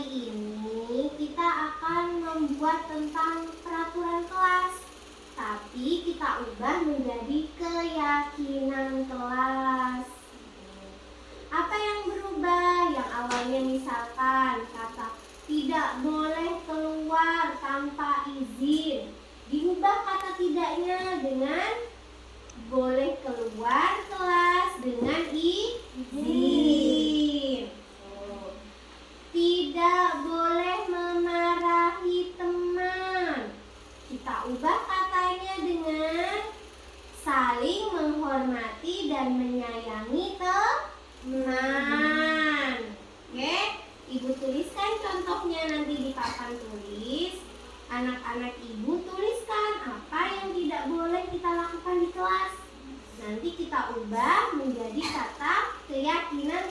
ini kita akan membuat tentang peraturan kelas, tapi kita ubah menjadi keyakinan kelas. Apa yang berubah? Yang awalnya misalkan kata tidak boleh keluar tanpa izin, diubah kata tidaknya dengan boleh keluar kelas dengan izin. Tidak boleh memarahi teman, kita ubah katanya dengan saling menghormati dan menyayangi teman. Oke, Ibu tuliskan contohnya nanti di papan tulis. Anak-anak Ibu tuliskan apa yang tidak boleh kita lakukan di kelas. Nanti kita ubah menjadi kata keyakinan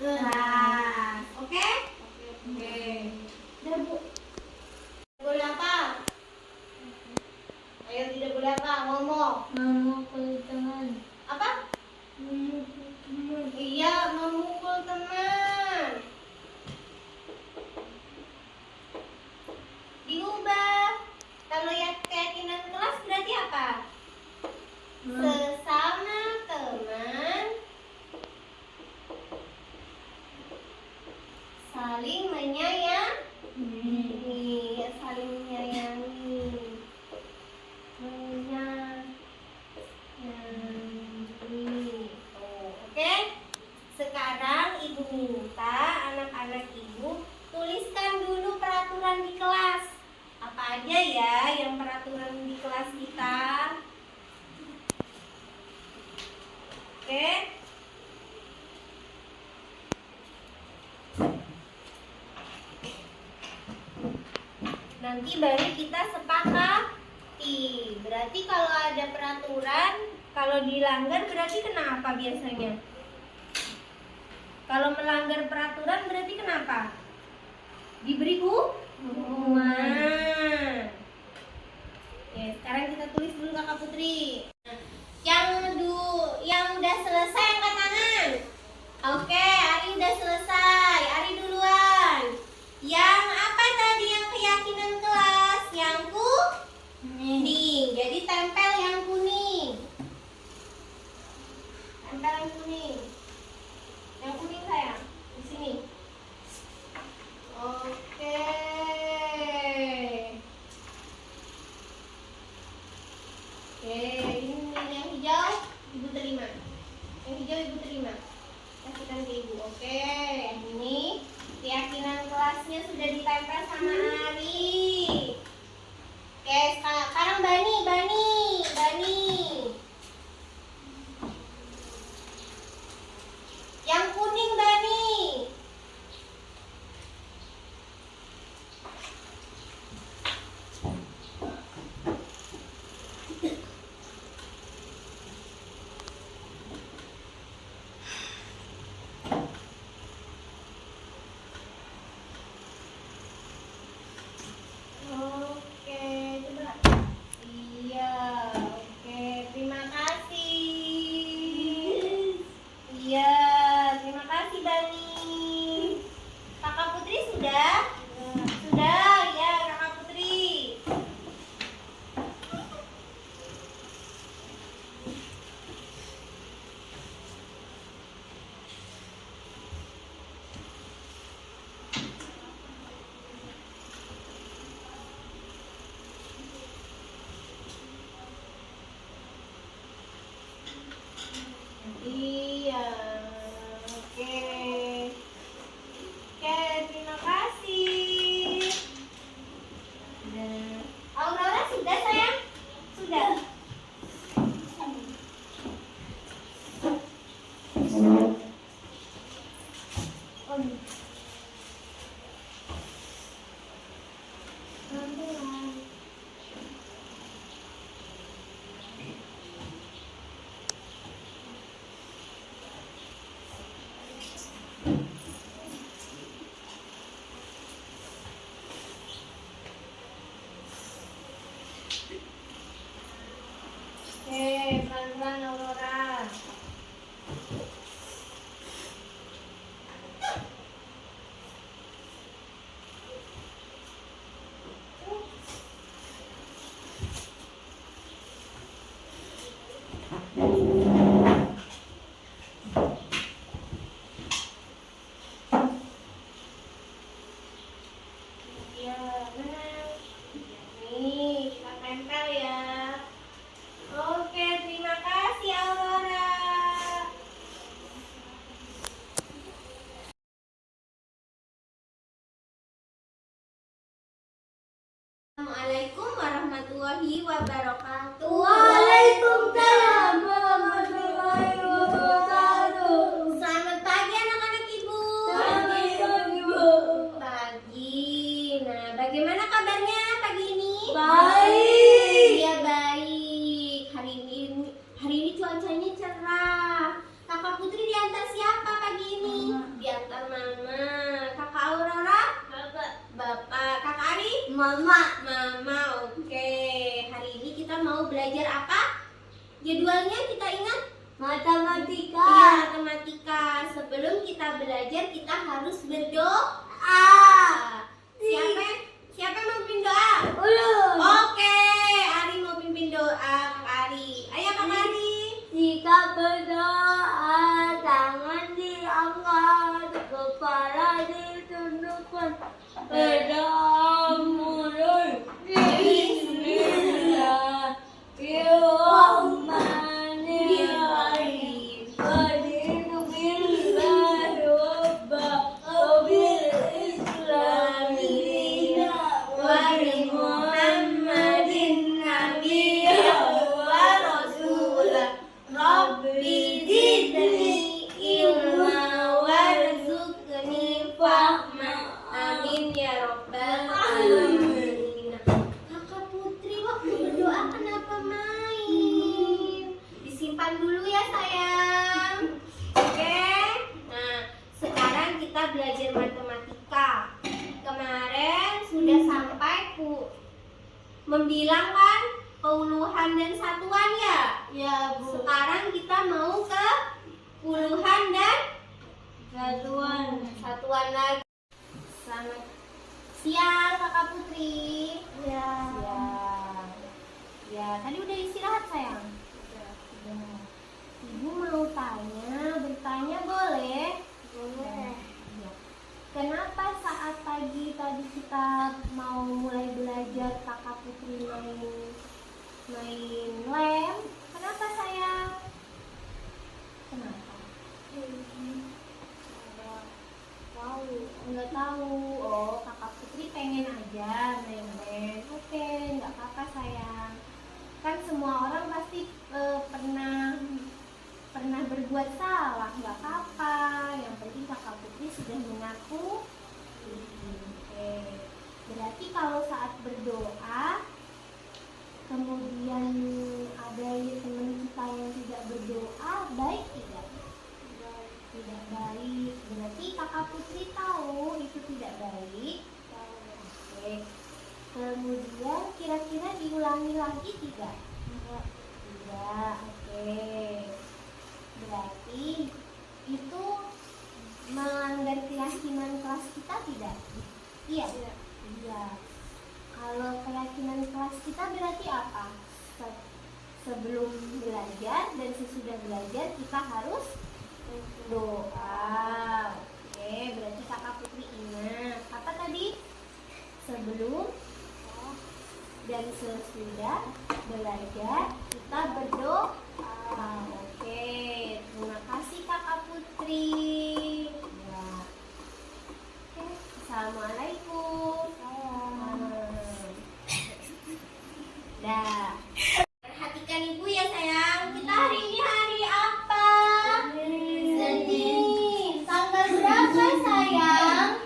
kelas. Oke? Oke. Udah, Bu. Boleh apa? Ayo, tidak boleh apa? Ngomong. Memukul teman. Apa? Memukul teman. Iya, memukul teman. Diubah. Kalau ya keyakinan kelas berarti apa? Sesama teman saling menyayangi. Saling menyayangi. Oke. Sekarang Ibu minta anak-anak Ibu tuliskan dulu peraturan di kelas. Apa aja ya yang peraturan di kelas kita? Oke. Nanti baru kita sepakati. Berarti kalau ada peraturan, kalau dilanggar berarti kenapa biasanya? Kalau melanggar peraturan berarti kenapa? Diberi hukuman. Ya, sekarang kita tulis dulu Kakak Putri. Yang udah selesai angkat tangan. Oke, Ari udah selesai. Ari duluan. Yang apa tadi yang keyakinan kelas? Yang kuning. Jadi tempel yang kuning. Tempel yang kuning. Yang kuning sayang. Di sini. Oke. Oke, ini yang hijau Ibu terima. Yang hijau Ibu terima. Kasihkan ke Ibu. Oke, ini keyakinan kelasnya sudah ditempel sama Ari. Oke, sekarang Bani. Yang kuning Bani. Oke, coba. Iya. Assalamualaikum warahmatullahi wabarakatuh. Waalaikumsalam warahmatullahi wabarakatuh. Selamat pagi anak-anak ibu. Pagi, Ibu. Pagi. Nah, bagaimana kabarnya pagi ini? Baik. Iya baik. Hari ini cuacanya cerah. Kakak Putri diantar siapa pagi ini? Mama. Diantar Mama. Kakak Aurora? Bapak. Kakak Ari? Mama. Mama, oke. Hari ini kita mau belajar apa? Jadwalnya kita ingat? Matematika. Iya, matematika. Sebelum kita belajar, kita harus berdoa. Siapa yang mau pimpin doa? Ulun. Oke, Ari mau pimpin doa. Kak Ari. Ayo Kak Ari. Jika berdoa, tangan diangkat, kepala ditundukkan, berdoa mulai. Bismillahirrahmanirrahim. Raditu billahi rabba wa bil islami dina wa bi Muhammadin nabiyya wa rasulah. Rabbi zidni ilma warzuqni fahma. Amin ya rabbal alamin. Kakak Putri waktu berdoa kenapa main? Disimpan dulu ya sayang. Oke. Nah, sekarang kita belajar matematika. Kemarin sudah sampai membilang kan puluhan dan satuan ya. Ya, Bu. Sekarang kita mau ke puluhan dan satuan lagi. Selamat siang Kakak Putri. Ya. Siang. Ya, tadi udah istirahat sayang. Udah. Ibu mau bertanya boleh? Boleh. Ya. Kenapa saat pagi tadi kita mau mulai belajar Kakak Putri main lem? Kenapa sayang? Kenapa? Nggak tahu. Oh, Kakak Putri pengen aja main lem. Oke, nggak apa-apa sayang. Kan semua orang pasti pernah berbuat salah, nggak apa-apa. Yang penting Kakak Putri sudah mengaku. Oke. Berarti kalau saat berdoa kemudian ada teman kita yang tidak berdoa, baik tidak? Tidak baik. Berarti Kakak Putri tahu itu tidak baik. Oke. Kemudian kira-kira diulangi lagi tidak? Tidak. Oke. Berarti itu melanggar keyakinan kelas kita tidak? Iya. Iya. Kalau keyakinan kelas kita berarti apa? Sebelum belajar dan sesudah belajar kita harus doa. Oke, berarti Kakak Putri ingat. Apa tadi? Sebelum dan sesudah belajar kita berdoa. Oke, terima kasih Kakak Putri. Ya. Oke, Assalamualaikum. Dah. Perhatikan ibu ya sayang. Kita hari ini hari apa? Senin. Tanggal berapa sayang?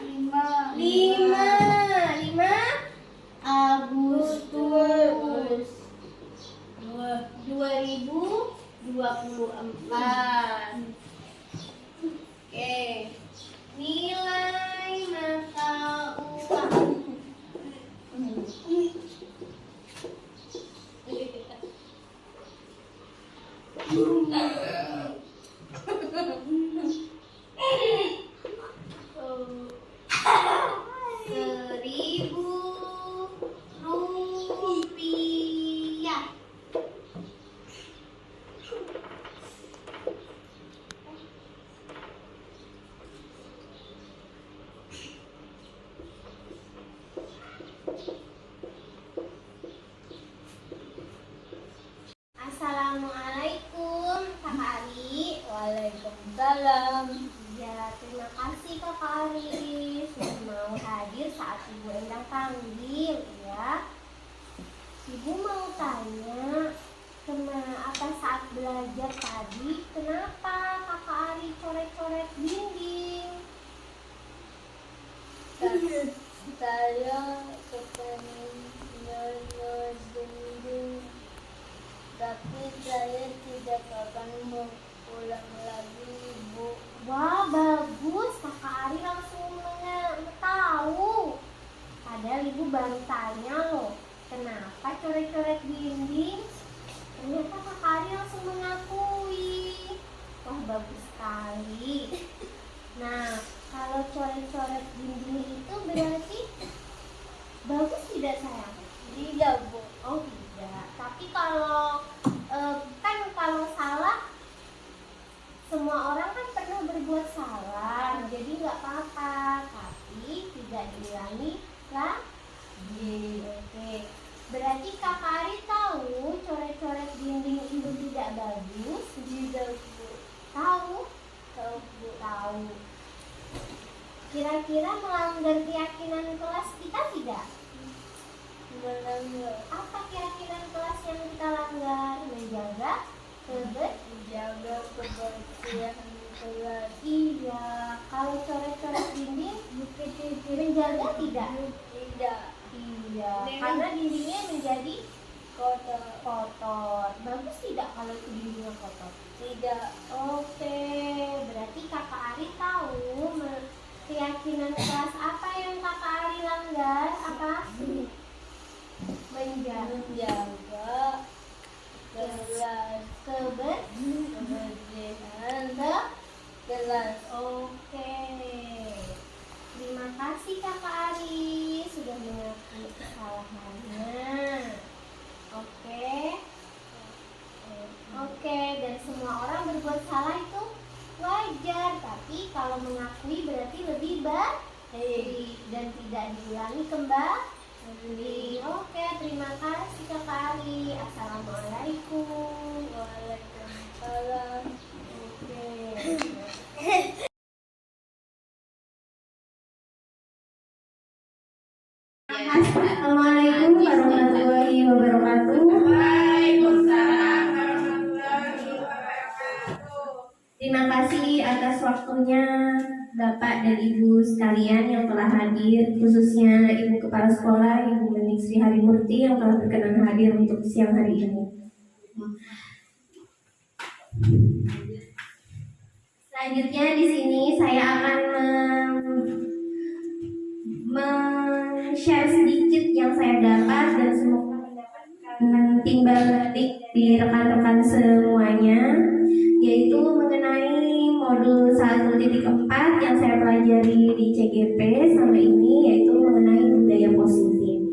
5 Agustus 2024. Oke. Nilai mata uang. Rp1.000. Assalamualaikum Kak Ari. Waalaikumsalam. Ya, terima kasih Kakak Ari sudah mau hadir saat Ibu Endang panggil ya. Ibu mau tanya, apa saat belajar tadi, kenapa Kakak Ari coret-coret dinding? Saya kepengen nyolot dinding, tapi saya tidak akan mengulang lagi, Ibu. Wah, bagus. Kakak Ari langsung tahu. Padahal Ibu baru tanya loh, kenapa coret-coret dinding? Ternyata Kakak Ari langsung mengakui. Wah, bagus sekali. Nah, kalau coret-coret dinding itu berarti bagus tidak, sayang? Tidak, Bu. Oh, tidak. Tapi kalau kalau salah, semua orang kan pernah berbuat salah, jadi nggak apa-apa. Tapi tidak diulangi lagi. Oke. Berarti Kakak Ari tahu coret-coret dinding itu tidak bagus? Tidak, Bu. Tahu? Tahu, Bu. Tahu. Kira-kira melanggar keyakinan kelas kita tidak? Melanggar. Apa keyakinan kelas yang kita langgar? Menjaga Menjaga kebersihan kelas. Iya. Kalau coret-coret dinding menjaga tidak? Tidak. Iya. Karena dindingnya menjadi Kotor. Bagus tidak kalau itu dindingnya kotor? Tidak. Oke. Berarti Kakak Ari tahu keyakinan kelas apa yang Kakak Ari langgar? Apa? Menjaga Kelas. Kebersihan kelas. Oke. Terima kasih Kakak Ari sudah mengakui kesalahannya. Oke, dan semua orang berbuat salah itu wajar, tapi kalau mengakui berarti lebih baik dan tidak diulangi kembali. Oke, terima kasih Kakak Ari. Assalamualaikum. Waalaikumsalam. Oke. Assalamualaikum warahmatullahi wabarakatuh. Waalaikumsalam warahmatullahi wabarakatuh. Terima kasih atas waktunya Bapak dan Ibu sekalian yang telah hadir, khususnya Ibu Kepala Sekolah, Ibu Menik Sri Harimurti yang telah berkenan hadir untuk siang hari ini. Selanjutnya di sini saya akan men-share sedikit yang saya dapat dan semoga mendapatkan timbal balik di rekan-rekan semuanya, yaitu mengenai modul 1.4 yang saya pelajari di CGP sama ini, yaitu mengenai budaya positif.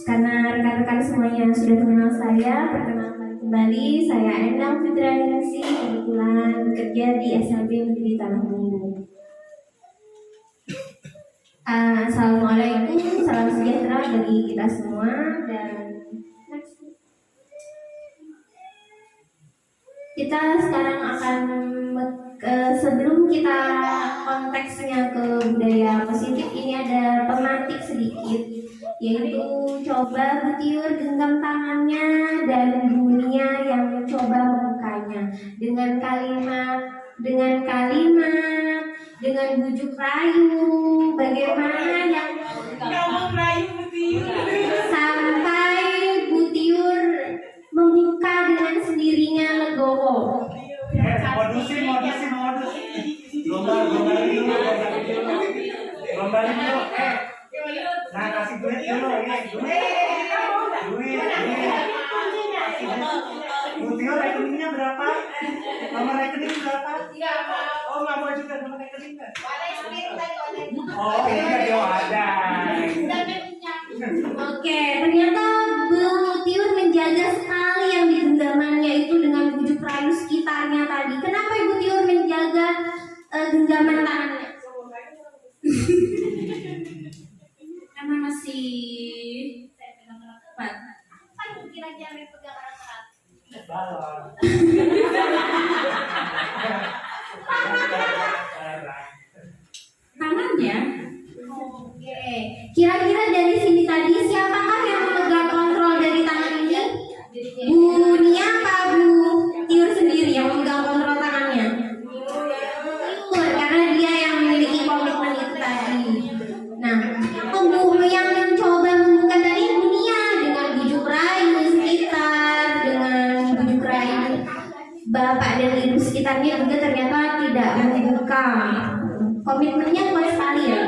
Karena rekan-rekan semuanya sudah mengenal saya, perkenalkan kembali, saya Endang Fitrianingsih, kebetulan bekerja di SLB Negeri Tanah Bumbu. Assalamualaikum, salam sejahtera bagi kita semua. Dan kita sekarang akan sebelum kita konteksnya ke budaya positif, ini ada pemantik sedikit, yaitu coba Bu Tiur genggam tangannya dan dunia yang mencoba membukanya dengan dengan bujuk rayu, bagaimana yang sampai Bu Tiur membuka dengan sendirinya legowo. Modus. Lombain dulu. Nah, kasih duit dulu. Duit. Butio rekeningnya berapa? Nomor rekening berapa? Oh, nggak mau juga nomor rekening kan? Oh, iya dia ada. Oke, ternyata Bu Tiur menjaga sekali yang di genggamannya itu dengan bujuk rayu sekitarnya tadi. Kenapa Ibu Tiur menjaga genggaman tangannya? Karena masih erat. Apa yang kira-kira yang pegang erat-erat? Balon. Tangannya Oke, kira-kira dari sini tadi siapakah yang memegang kontrol dari kami juga ternyata tidak membuka. Komitmennya kuat sekali ya.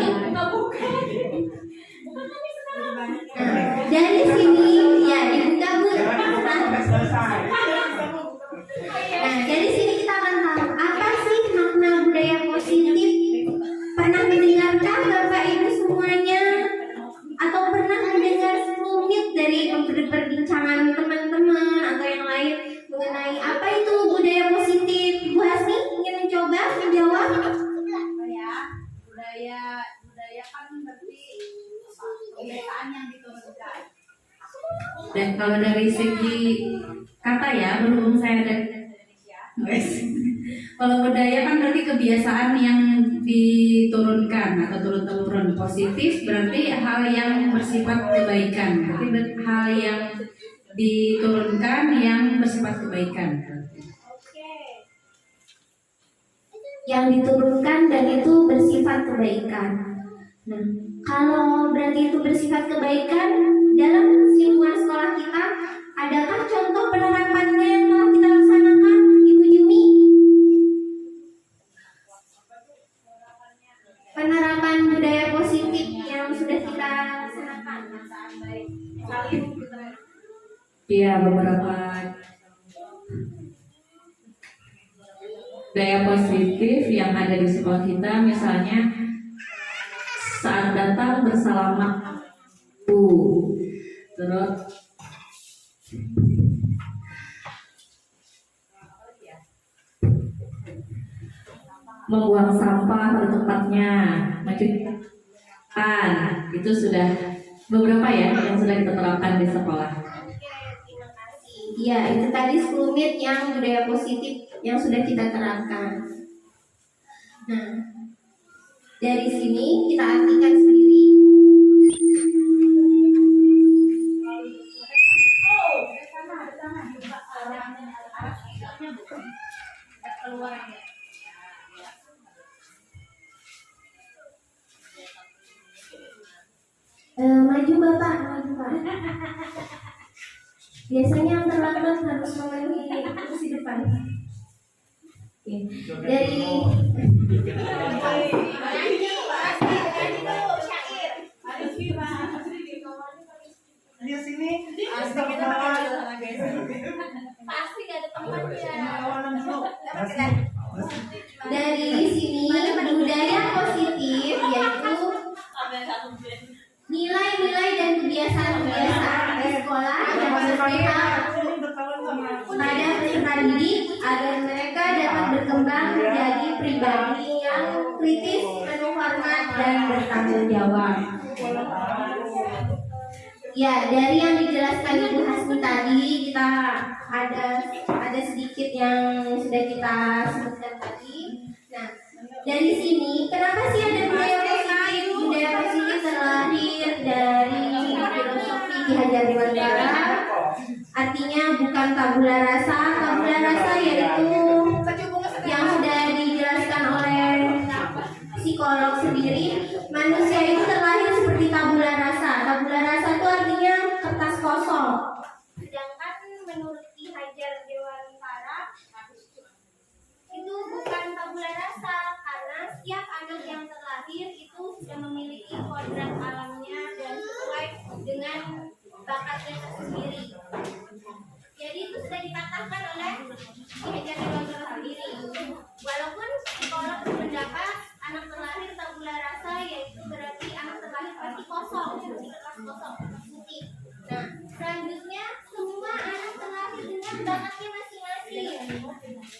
Dari sini ya dibuka Bu. Nah, dari sini kita akan tahu apa sih makna budaya positif. Pernah mendengarkan Bapak Ibu semuanya? Atau pernah mendengar sekelumit dari perbincangan teman-teman atau yang lain mengenai apa itu budaya positif? Ibu Hasni ingin mencoba menjawab? Budaya kan berarti kebiasaan yang diturunkan. Dan kalau dari segi kata ya, berhubung saya dari Indonesia, kalau budaya kan berarti kebiasaan yang diturunkan atau turun-temurun. Positif berarti hal yang bersifat kebaikan, berarti hal yang diturunkan yang bersifat kebaikan. Yang diturunkan dan itu bersifat kebaikan. Nah, kalau berarti itu bersifat kebaikan dalam lingkungan sekolah kita, adakah contoh penerapannya yang telah kita laksanakan, Ibu Jumi? Penerapan budaya positif yang sudah kita laksanakan. Iya, beberapa budaya positif yang ada di sekolah kita, misalnya saat datang bersalamat Bu, terus membuang sampah pada tempatnya, mencucikan, itu sudah beberapa ya yang sudah kita terapkan di sekolah. Iya, itu tadi sekelumit yang budaya positif yang sudah kita terapkan. Nah, dari sini kita artikan sendiri. Maju Bapak, maju Pak. Biasanya yang terlambat harus memenuhi kursi depan. Oke. Dari Dia sini. Pasti gak ada temannya. dari sini budaya positif yaitu nilai-nilai dan kebiasaan-kebiasaan di sekolah yang berpihak pada peserta didik agar mereka dapat berkembang menjadi pribadi yang kritis, penuh hormat dan bertanggung jawab. Ya, dari yang dijelaskan Ibu Hasmi tadi kita ada sedikit yang sudah kita sebutkan tadi. Nah, dari sini kenapa sih ada budaya positif? Budaya positif terlahir dari filosofi Ki Hajar Dewantara. Artinya bukan tabula rasa. Tabula rasa yaitu yang sudah dijelaskan oleh psikolog sendiri. Manusia itu terlahir seperti tabula rasa. Tabula rasa itu artinya kertas kosong. Sedangkan menurut Ki Hajar Dewantara itu bukan tabula rasa, karena setiap anak yang terlahir itu sudah memiliki kodrat alamnya dan sesuai dengan bakatnya tersendiri. Jadi itu sudah dikatakan oleh Ki Hajar Dewantara sendiri. Walaupun psikolog berpendapat anak terlahir tabula rasa, yaitu berarti anak terlahir pasti kosong, seperti kertas kosong, putih. Nah, selanjutnya semua anak terlahir dengan bakatnya masing-masing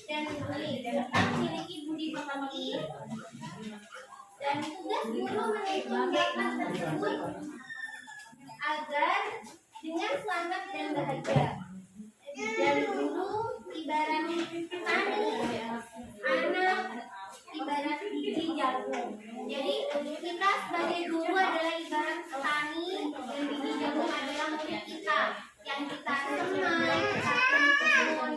dan memiliki budi pekerti, dan tugas guru menuntun bakat tersebut agar dengan selamat dan bahagia. Dan guru ibarat petani, anak ibarat biji jagung. Jadi kita sebagai guru adalah ibarat petani dan biji jagung adalah murid kita yang kita semai, kita tuntun.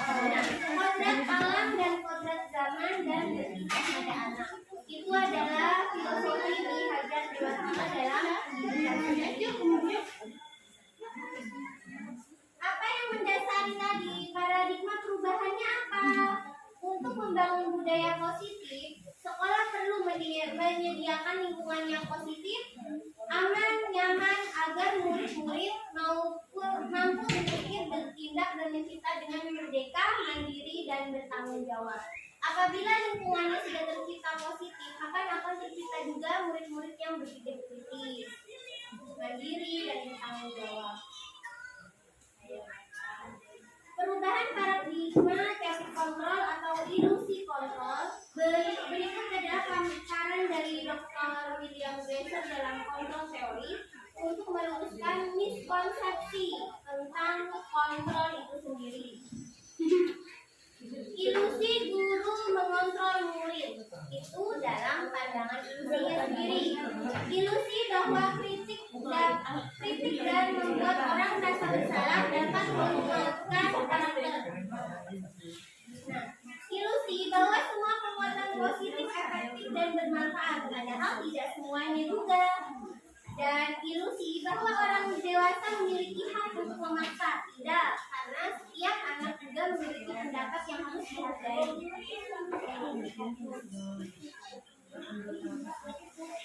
Nah, kodrat alam dan kodrat zaman dan berpihak pada anak itu adalah filosofi Ki Hajar Dewantara dalam pendidikan. Apa yang mendasari tadi paradigma perubahannya murid-murid mampu berpikir, bertindak, dan mencipta dengan merdeka, mandiri, dan bertanggung jawab. Apabila lingkungannya sudah tercipta positif, akan tercipta juga murid-murid yang berpikir kritis, mandiri, dan bertanggung jawab. Perubahan paradigma teori kontrol atau ilusi kontrol berikut adalah pemaparan dari Dr. William Glasser dalam kontrol teori untuk meluruskan miskonsepsi tentang kontrol itu sendiri. Ilusi guru mengontrol murid itu dalam pandangan ilusinya sendiri. Ilusi bahwa kritik dan membuat orang merasa bersalah dapat menguatkan karakter. Nah, ilusi bahwa semua perbuatan positif efektif dan bermanfaat, padahal tidak semuanya juga. Dan ilusi bahwa orang dewasa memiliki hak untuk memaksa, tidak, karena setiap anak juga memiliki pendapat yang harus dihargai.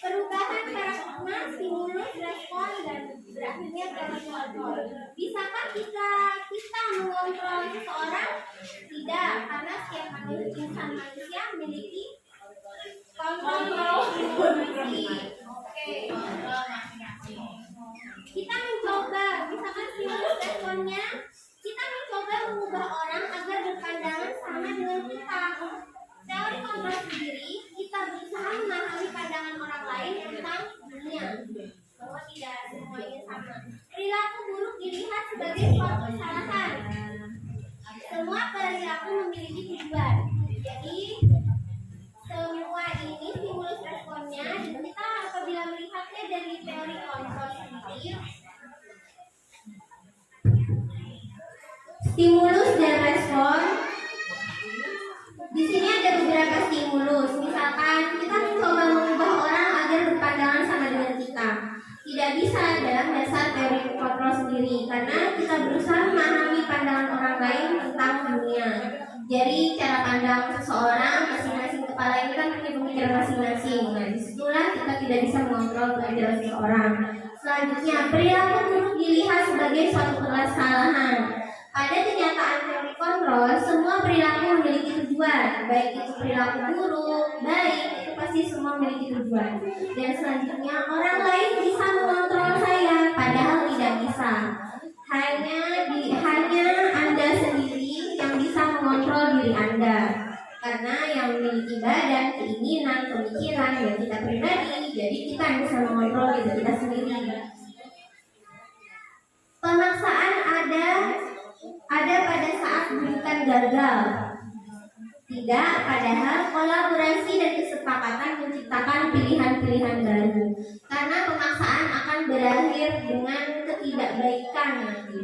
Perubahan paradigma, stimulus, respon, dan berakhirnya teori kontrol. Bisakah kita mengontrol seseorang? Tidak, karena setiap insan manusia memiliki kontrol emosi. Oke. Kita mencoba, misalkan stimulus responnya, kita mencoba mengubah orang agar berpandangan sama dengan kita. Teori kontrol sendiri, kita berusaha memahami pandangan orang lain tentang dunia, bahwa tidak semuanya sama. Perilaku buruk dilihat sebagai suatu kesalahan. Semua perilaku memiliki tujuan. Jadi semua ini stimulus responnya, dan kita apabila melihatnya dari teori kontrol sendiri, stimulus dan respon. Di sini ada beberapa stimulus. Misalkan kita mencoba mengubah orang agar berpandangan sama dengan kita. Tidak bisa dalam dasar teori kontrol sendiri, karena kita berusaha memahami pandangan orang lain tentang dunia. Jadi cara pandang seseorang, masing-masing kepala ini kan punya pemikiran masing-masing. Nah, disitulah kita tidak bisa mengontrol pikiran seseorang. Selanjutnya, perilaku buruk dilihat sebagai suatu kesalahan. Pada kenyataan teori kontrol, semua perilaku memiliki tujuan, baik itu perilaku buruk, baik itu pasti semua memiliki tujuan. Dan selanjutnya, orang lain bisa mengontrol saya, padahal tidak bisa. Hanya Anda sendiri yang bisa mengontrol diri Anda, karena yang memiliki badan, keinginan, pemikiran, dan kita pribadi, jadi kita yang bisa mengontrol diri kita sendiri. Pemaksaan ada pada saat bukan gagal. Tidak, padahal kolaborasi dan kesepakatan menciptakan pilihan-pilihan baru. Karena pemaksaan akan berakhir dengan ketidakbaikan nanti.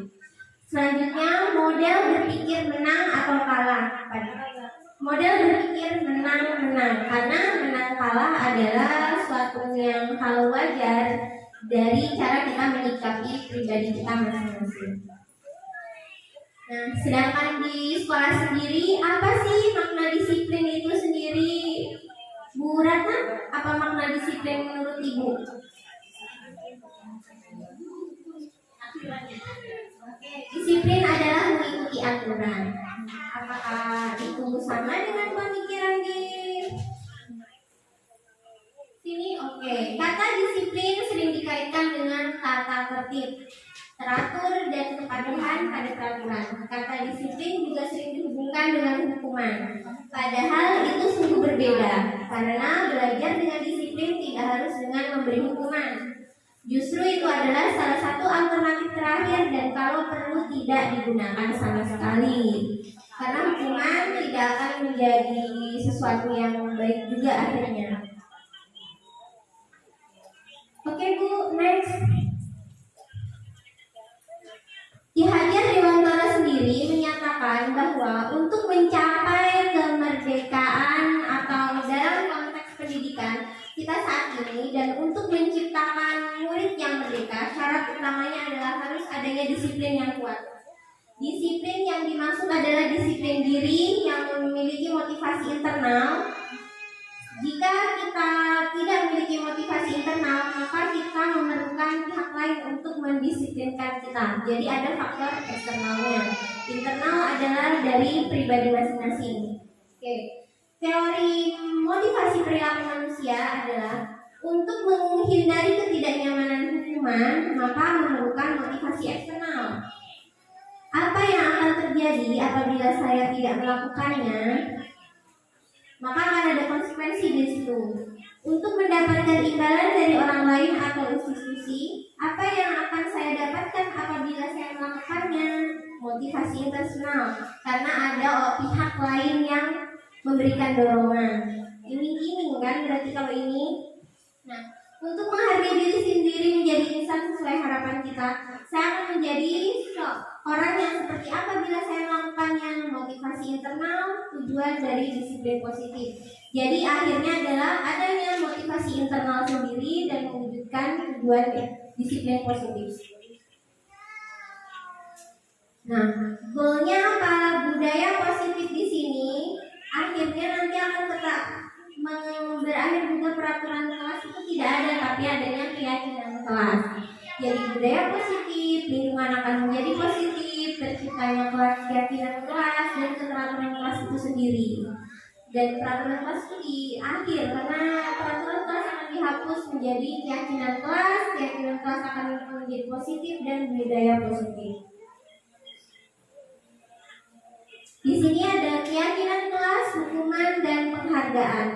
Selanjutnya, model berpikir menang atau kalah. Model berpikir menang-menang, karena menang kalah adalah suatu yang hal wajar dari cara kita menyikapi pribadi kita masing-masing. Nah, sedangkan di sekolah sendiri, apa sih makna disiplin itu sendiri? Bu Ratna, apa makna disiplin menurut Ibu? Disiplin adalah mengikuti aturan. Apakah itu sama dengan pemikiran di sini? Oke. Kata disiplin sering dikaitkan dengan tata tertib, teratur, dan kepatuhan pada peraturan. Kata disiplin juga sering dihubungkan dengan hukuman. Padahal itu sungguh berbeda, karena belajar dengan disiplin tidak harus dengan memberi hukuman. Justru itu adalah salah satu alternatif terakhir, dan kalau perlu tidak digunakan sama sekali. Karena hukuman tidak akan menjadi sesuatu yang baik juga akhirnya. Oke Bu, next. Ki Hajar Dewantara sendiri menyatakan bahwa untuk mencapai kemerdekaan atau dalam konteks pendidikan kita saat ini, dan untuk menciptakan murid yang merdeka, syarat utamanya adalah harus adanya disiplin yang kuat. Disiplin yang dimaksud adalah disiplin diri yang memiliki motivasi internal. Jika kita tidak memiliki motivasi internal, maka kita memerlukan pihak lain untuk mendisiplin kita. Jadi ada faktor eksternalnya. Internal adalah dari pribadi masing-masing. Oke. Teori motivasi perilaku manusia adalah untuk menghindari ketidaknyamanan hukuman, maka memerlukan motivasi eksternal. Apa yang akan terjadi apabila saya tidak melakukannya? Maka akan ada konsekuensi di situ. Untuk mendapatkan imbalan dari orang lain atau institusi, apa yang akan saya dapatkan apabila saya melakukannya? Motivasi internal, karena ada pihak lain yang memberikan dorongan. Iming-iming kan berarti kalau ini. Nah, untuk menghargai diri sendiri menjadi insan sesuai harapan kita, saya akan menjadi orang yang seperti apa bila saya melakukannya? Motivasi internal, tujuan dari disiplin positif. Jadi akhirnya adalah adanya motivasi internal sendiri dan mewujudkan tujuan disiplin positif. Nah, goalnya apa? Budaya positif di sini akhirnya nanti akan tetap berakhir juga peraturan kelas itu tidak ada, tapi adanya keyakinan kelas. Jadi budaya positif, lingkungan akan menjadi positif, terciptanya keyakinan kelas dan peraturan kelas itu sendiri. Dan peraturan kelas itu di akhir karena peraturan kelas akan dihapus menjadi keyakinan kelas akan menjadi positif dan budaya positif. Di sini ada keyakinan kelas, hukuman, dan penghargaan.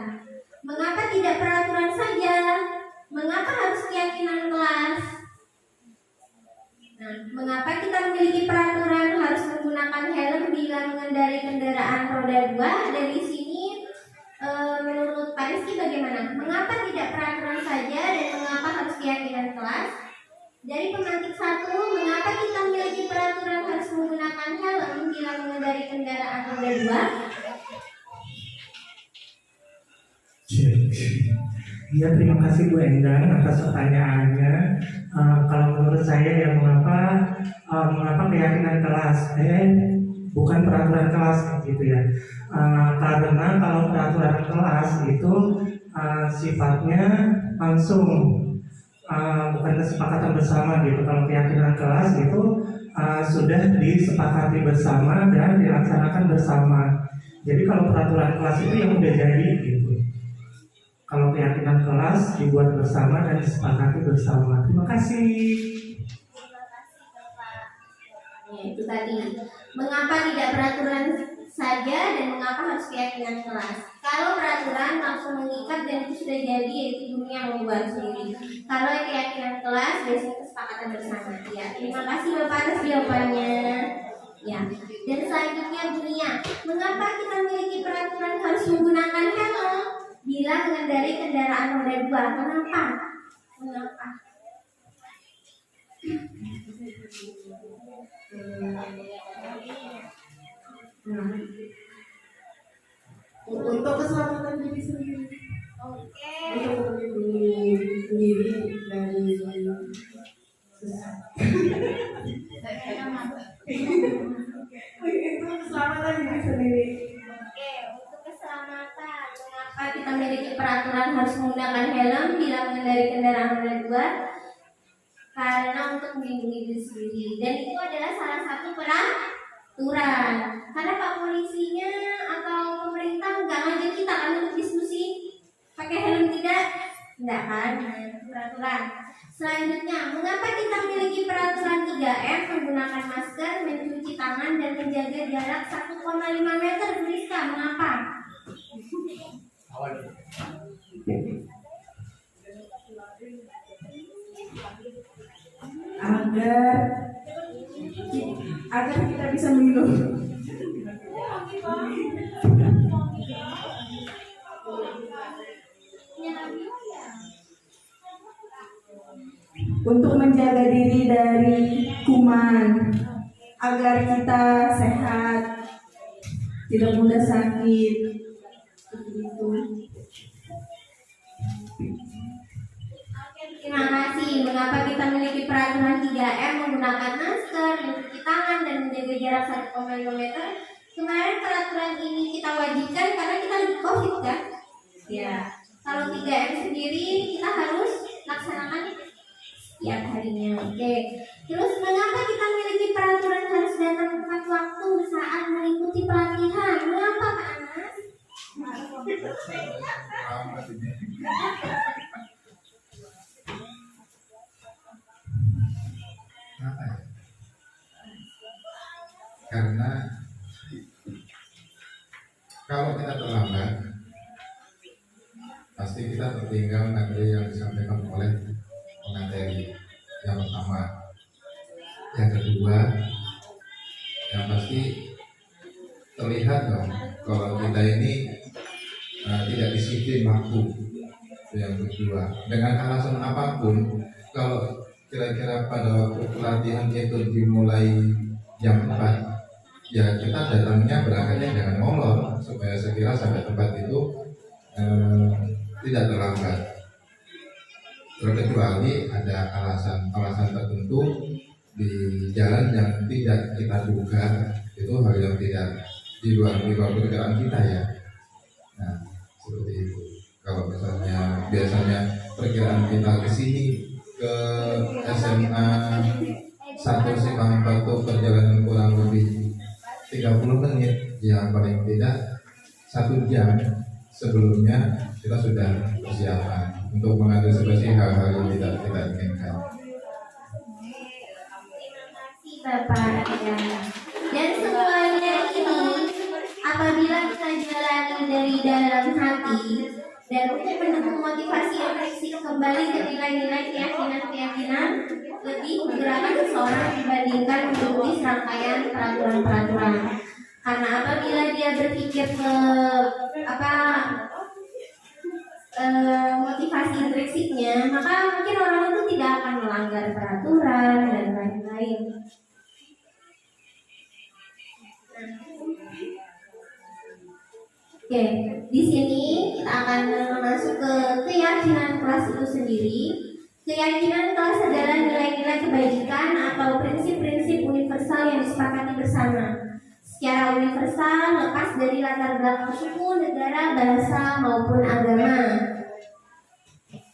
Mengapa tidak peraturan saja? Mengapa harus keyakinan kelas? Nah, mengapa kita memiliki peraturan harus menggunakan helm bila mengendarai kendaraan roda 2? Dari sini menurut Pak Rizky bagaimana? Mengapa tidak peraturan saja dan mengapa harus keyakinan kelas? Dari pemantik 1, mengapa kita memiliki peraturan harus menggunakan helm bila mengendarai kendaraan roda 2? Iya, terima kasih Bu Endang atas pertanyaannya. Kalau menurut saya ya mengapa keyakinan kelas, bukan peraturan kelas gitu ya. Karena kalau peraturan kelas itu sifatnya langsung bukan kesepakatan bersama gitu. Kalau keyakinan kelas itu sudah disepakati bersama dan dilaksanakan bersama. Jadi kalau peraturan kelas itu yang udah jadi gitu. Kalau keyakinan kelas dibuat bersama dan disepakati bersama. Terima kasih. Terima kasih Bapak. Ya, itu tadi. Mengapa tidak peraturan saja dan mengapa harus keyakinan kelas? Kalau peraturan langsung mengikat dan itu sudah jadi, yaitu dunia yang membuat sendiri. Kalau keyakinan kelas biasanya kesepakatan bersama. Ya, terima kasih Bapak atas jawabannya. Ya, dan selanjutnya dunia. Mengapa kita memiliki peraturan harus menggunakan helm bila mengendarai kendaraan roda 2? Kenapa? Untuk keselamatan diri sendiri. Oke. Untuk melindungi diri dari itu keselamatan diri sendiri. Oke, untuk keselamatan, mengapa kita memiliki peraturan harus menggunakan helm bila mengendarai kendaraan roda 2? Karena untuk melindungi diri sendiri. Dan itu adalah salah satu peraturan. Karena Pak polisinya atau pemerintah nggak ngajak kita kan untuk diskusi pakai helm tidak kan? Peraturan. Selanjutnya, mengapa kita memiliki peraturan 3M menggunakan masker, mencuci tangan dan menjaga jarak 1,5 meter? Rizka, mengapa? Agar kita bisa minum. Untuk menjaga diri dari kuman, agar kita sehat, tidak mudah sakit, begitu. Terima kasih. Mengapa kita memiliki peraturan 3M menggunakan masker, mencuci tangan dan menjaga jarak 1,5 meter? Kemarin peraturan ini kita wajibkan karena kita lagi COVID kan? Ya. Kalau 3M sendiri kita harus laksanakan setiap harinya. Oke. Terus mengapa kita memiliki peraturan harus datang tepat waktu saat mengikuti pelatihan? Mengapa Kak Anas? Kenapa ya? Karena kalau kita terlambat, pasti kita tertinggal materi yang disampaikan oleh pemateri yang pertama. Yang kedua, yang pasti terlihat dong kalau kita ini tidak disiplin waktu. Itu yang kedua. Dengan alasan apapun, kalau kira-kira pada waktu pelatihan itu dimulai jam 4, ya kita datangnya berangkatnya jangan molor supaya segera sampai tempat itu tidak terlambat. Terkecuali ada alasan tertentu di jalan yang tidak kita duga, itu hal yang tidak di luar perkiraan kita ya. Nah seperti itu. Kalau misalnya biasanya perkiraan kita ke sini ke SMA 1 Simpang 4 itu perjalanan kurang lebih 30 menit, ya paling tidak 1 jam sebelumnya kita sudah persiapan untuk mengantisipasi hal-hal yang tidak kita inginkan. Terima kasih Bapak ya. Dan semuanya ini apabila kita jalani dari dalam hati dan untuk mendukung motivasi intrinsik kembali ke nilai-nilai keyakinan lebih menggerakkan seseorang dibandingkan mengikuti serangkaian peraturan-peraturan. Karena apabila dia berpikir ke motivasi intrinsiknya, maka mungkin orang itu tidak akan melanggar peraturan dan lain-lain. Oke, di sini kita akan masuk ke keyakinan kelas itu sendiri. Keyakinan kelas adalah nilai-nilai kebajikan atau prinsip-prinsip universal yang disepakati bersama secara universal, lepas dari latar belakang suku, negara, bahasa maupun agama.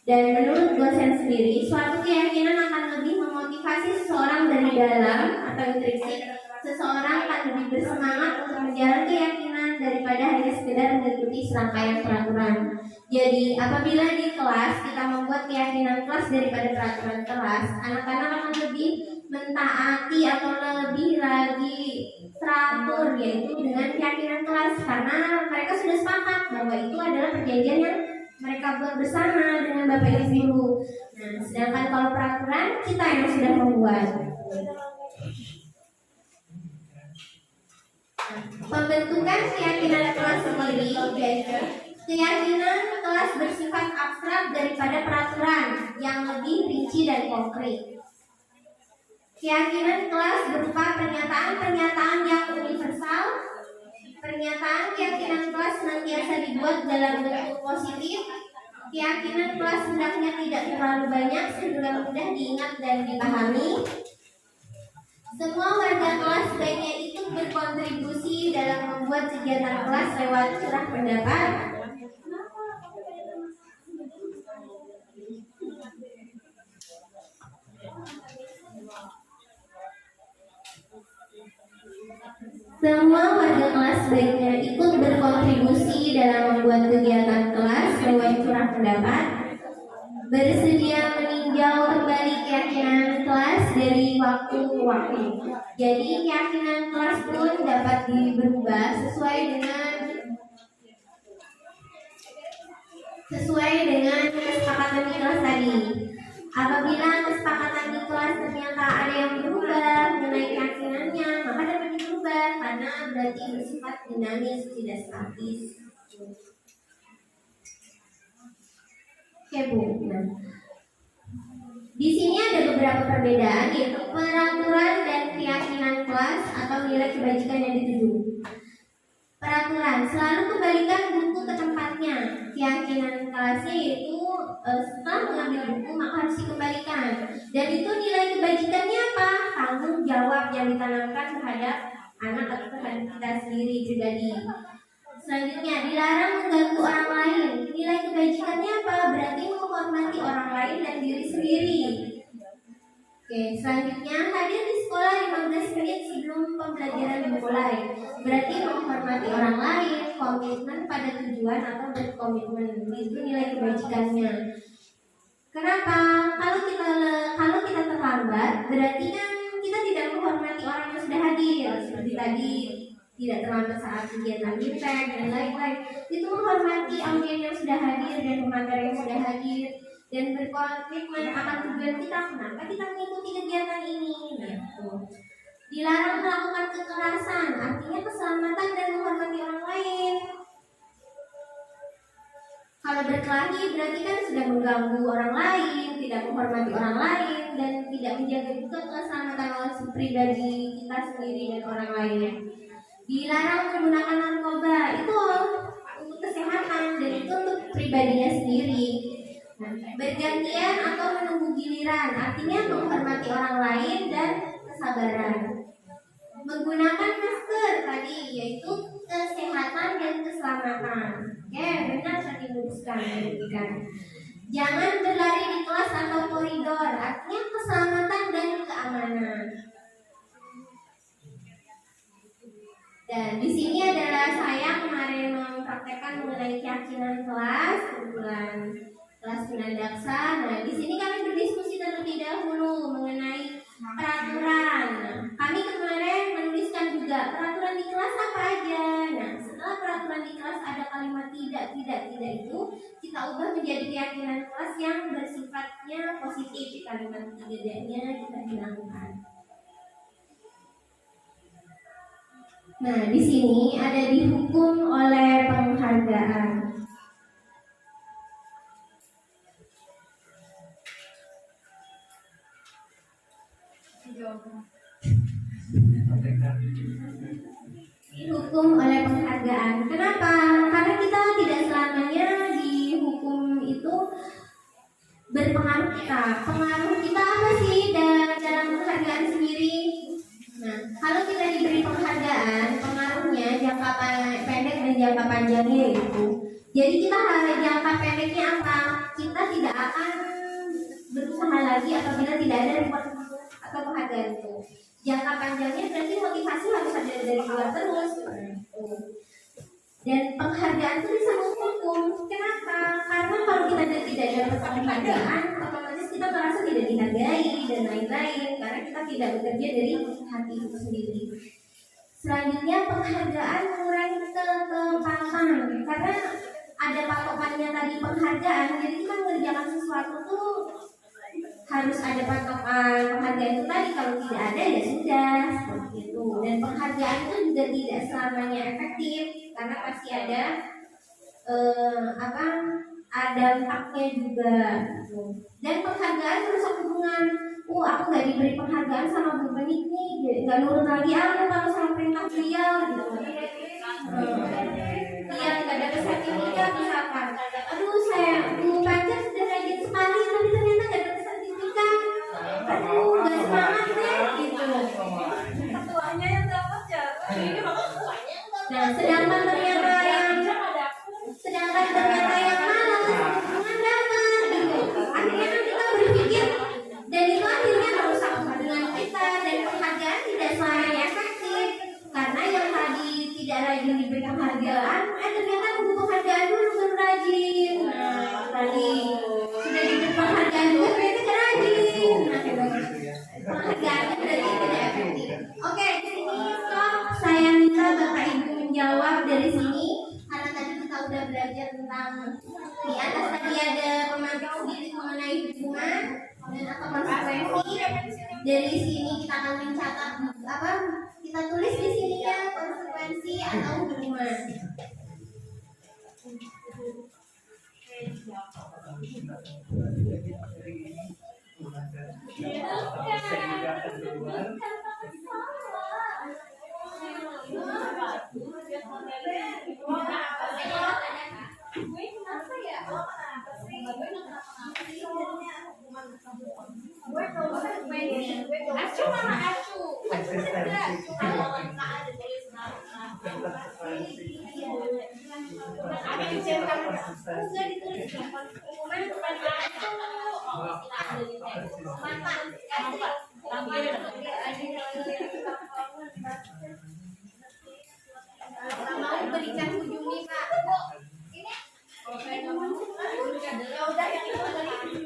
Dan menurut dosen sendiri, suatu keyakinan akan lebih memotivasi seseorang dari dalam atau intrinsik. Seseorang akan lebih bersemangat untuk menjalani keyakinan daripada hanya sekedar mengikuti serangkaian peraturan. Jadi apabila di kelas kita membuat keyakinan kelas daripada peraturan kelas, anak-anak akan lebih mentaati atau lebih lagi teratur, yaitu dengan keyakinan kelas, karena mereka sudah sepakat bahwa itu adalah perjanjian yang mereka buat bersama dengan Bapak Ibu guru. Nah, sedangkan kalau peraturan kita yang sudah membuat. Pembentukan keyakinan kelas sendiri, yaitu keyakinan kelas bersifat abstrak daripada peraturan yang lebih rinci dan konkret. Keyakinan kelas berupa pernyataan-pernyataan yang universal. Pernyataan keyakinan kelas senantiasa dibuat dalam bentuk positif. Keyakinan kelas hendaknya tidak terlalu banyak sehingga mudah diingat dan dipahami. Semua warga kelas sebaiknya ikut berkontribusi dalam membuat kegiatan kelas lewat curah pendapat. Semua warga kelas sebaiknya ikut berkontribusi dalam membuat kegiatan kelas lewat curah pendapat. Bersedia meninjau kembali keyakinan kelas dari waktu ke waktu. Jadi keyakinan kelas pun dapat berubah sesuai dengan kesepakatan di kelas tadi. Apabila kesepakatan di kelas ternyata ada yang berubah mengenai keyakinannya, maka dapat diubah karena berarti bersifat dinamis, tidak statis. Oke Bu, nah, di sini ada beberapa perbedaan, yaitu peraturan dan keyakinan kelas atau nilai kebajikan yang dituju. Peraturan selalu kembalikan buku ke tempatnya. Keyakinan kelasnya yaitu setelah mengambil buku maka harus dikembalikan. Dan itu nilai kebajikannya apa? Tanggung jawab yang ditanamkan terhadap anak atau terhadap kita sendiri pribadi. Selanjutnya, dilarang mengganggu orang lain. Nilai kebajikannya apa? Berarti menghormati orang lain dan diri sendiri. Oke, selanjutnya hadir di sekolah 15 menit sebelum pembelajaran dimulai. Berarti menghormati orang lain, komitmen pada tujuan atau berkomitmen. Itu nilai kebajikannya. Kenapa? Kalau kita terlambat, berarti kan kita tidak menghormati orang yang sudah hadir. Seperti tadi, tidak terlambat saat kegiatan impact dan lain-lain. Itu menghormati audien yang sudah hadir dan pemateri yang sudah hadir dan berkomitmen akan tujuan kita. Kenapa kita mengikuti kegiatan ini? Dilarang melakukan kekerasan, artinya keselamatan dan menghormati orang lain. Kalau berkelahi berarti kan sudah mengganggu orang lain, tidak menghormati orang lain, dan tidak menjaga juga keselamatan pribadi kita sendiri dan orang lain. Dilarang menggunakan narkoba, itu untuk kesehatan dan itu untuk pribadinya sendiri. Nah, bergantian atau menunggu giliran, artinya menghormati orang lain dan kesabaran. Menggunakan masker tadi, yaitu kesehatan dan keselamatan. Oke, benar tadi luruskan. Jangan berlari di kelas atau koridor, artinya keselamatan dan keamanan. Dan di sini adalah saya kemarin mempraktekkan mengenai keyakinan kelas, kebetulan kelas Pinandaksa. Nah, di sini kami berdiskusi terlebih dahulu mengenai peraturan. Kami kemarin menuliskan juga peraturan di kelas apa aja. Nah, setelah peraturan di kelas ada kalimat tidak itu, kita ubah menjadi keyakinan kelas yang bersifatnya positif. Kalimat tidaknya kita hilangkan. Nah, di sini ada dihukum oleh penghargaan. Dihukum oleh penghargaan. Kenapa? Karena kita tidak selamanya dihukum itu berpengaruh kita. Pengaruh kita apa sih dalam penghargaan sendiri? Nah, kalau kita diberi penghargaan, pengaruhnya jangka pendek dan jangka panjangnya itu. Jadi kita harus jangka pendeknya apa? Kita tidak akan berusaha lagi apabila tidak ada reward atau penghargaan itu. Jangka panjangnya berarti motivasi harus ada dari luar terus. Dan penghargaan itu bisa menghukum. Kenapa? Karena kalau kita tidak dapat penghargaan, otomatis kita merasa tidak dihargai dan lain-lain. Karena kita tidak bekerja dari hati itu sendiri. Selanjutnya penghargaan mengurangi ketepatan. Karena ada patokannya tadi penghargaan. Jadi kita mengerjakan sesuatu tuh harus ada patokan penghargaan itu tadi. Kalau tidak ada ya sudah seperti itu. Dan penghargaan itu juga tidak selamanya efektif karena pasti ada dampaknya juga. Dan penghargaan merusak hubungan. Aku nggak diberi penghargaan sama Bu Benik nih, nggak nurut lagi aku kalau sama perintah beliau gitu. Dia nggak dapat sertifikat misalkan. Aduh, saya Bu Panca sudah rajin sekali tapi ternyata nggak dapat sertifikat. Aduh, nggak semangat deh gitu. Ketuanya yang dapat ya. Ini bakal ketuanya yang dapat. Nah, sedangkan ternyata yang malas hubungan dapat gitu. Akhirnya kan kita berpikir dan itu akhirnya merusak hubungan kita dan penghargaan tidak selamanya efektif karena yang tadi tidak rajin diberi penghargaan, ternyata nunggu penghargaan dulu baru rajin. Nah, tadi sudah diberi penghargaan dulu ternyata tidak rajin. Penghargaannya berarti tidak efektif. Oke, di sini stop. Saya minta Bapak Ibu menjawab dari sini karena tadi kita udah belajar tentang di atas tadi ada pemantik sedikit mengenai hubungan dan atau konsekuensi. Dari sini kita akan mencatat kita tulis di sini ya konsekuensi atau hubungan. Acu mana acu? Ada di centang. Enggak ditulis. Hubungan bukan acu. Mau berikan kunjungi Pak. Ya udah yang itu tadi.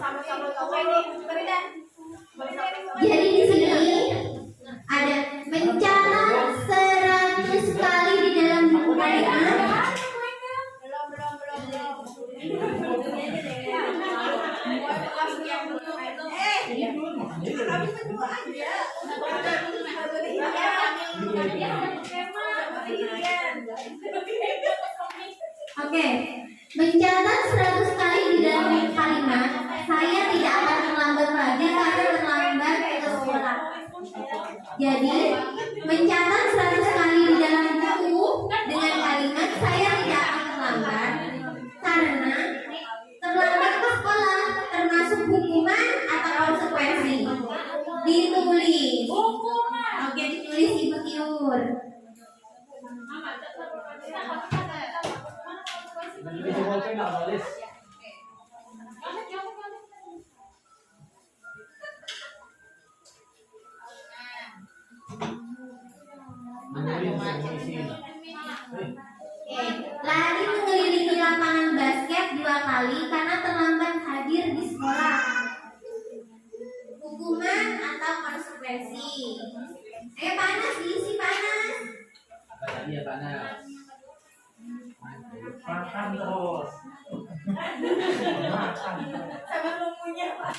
Sama-sama tahu ini berikan. Jadi di sini ada mencatat 100 kali di dalam buku kalimat. Oke, mencatat 100 kali di dalam kalimat. Saya tidak akan terlambat lagi karena terlambat ke sekolah. Jadi, mencatat 100 kali di dalam buku dengan kalimat saya tidak akan terlambat karena terlambat ke sekolah termasuk hukuman atau konsekuensi. Ditulis. Oke, ditulis Ibu Tiur. Lari mengelilingi lapangan basket 2 kali karena terlambat hadir di sekolah. Hukuman atau konsekuensi? Panas, diisi panas. Iya panas. Makan terus. Makan. Sama nunggunya Pak.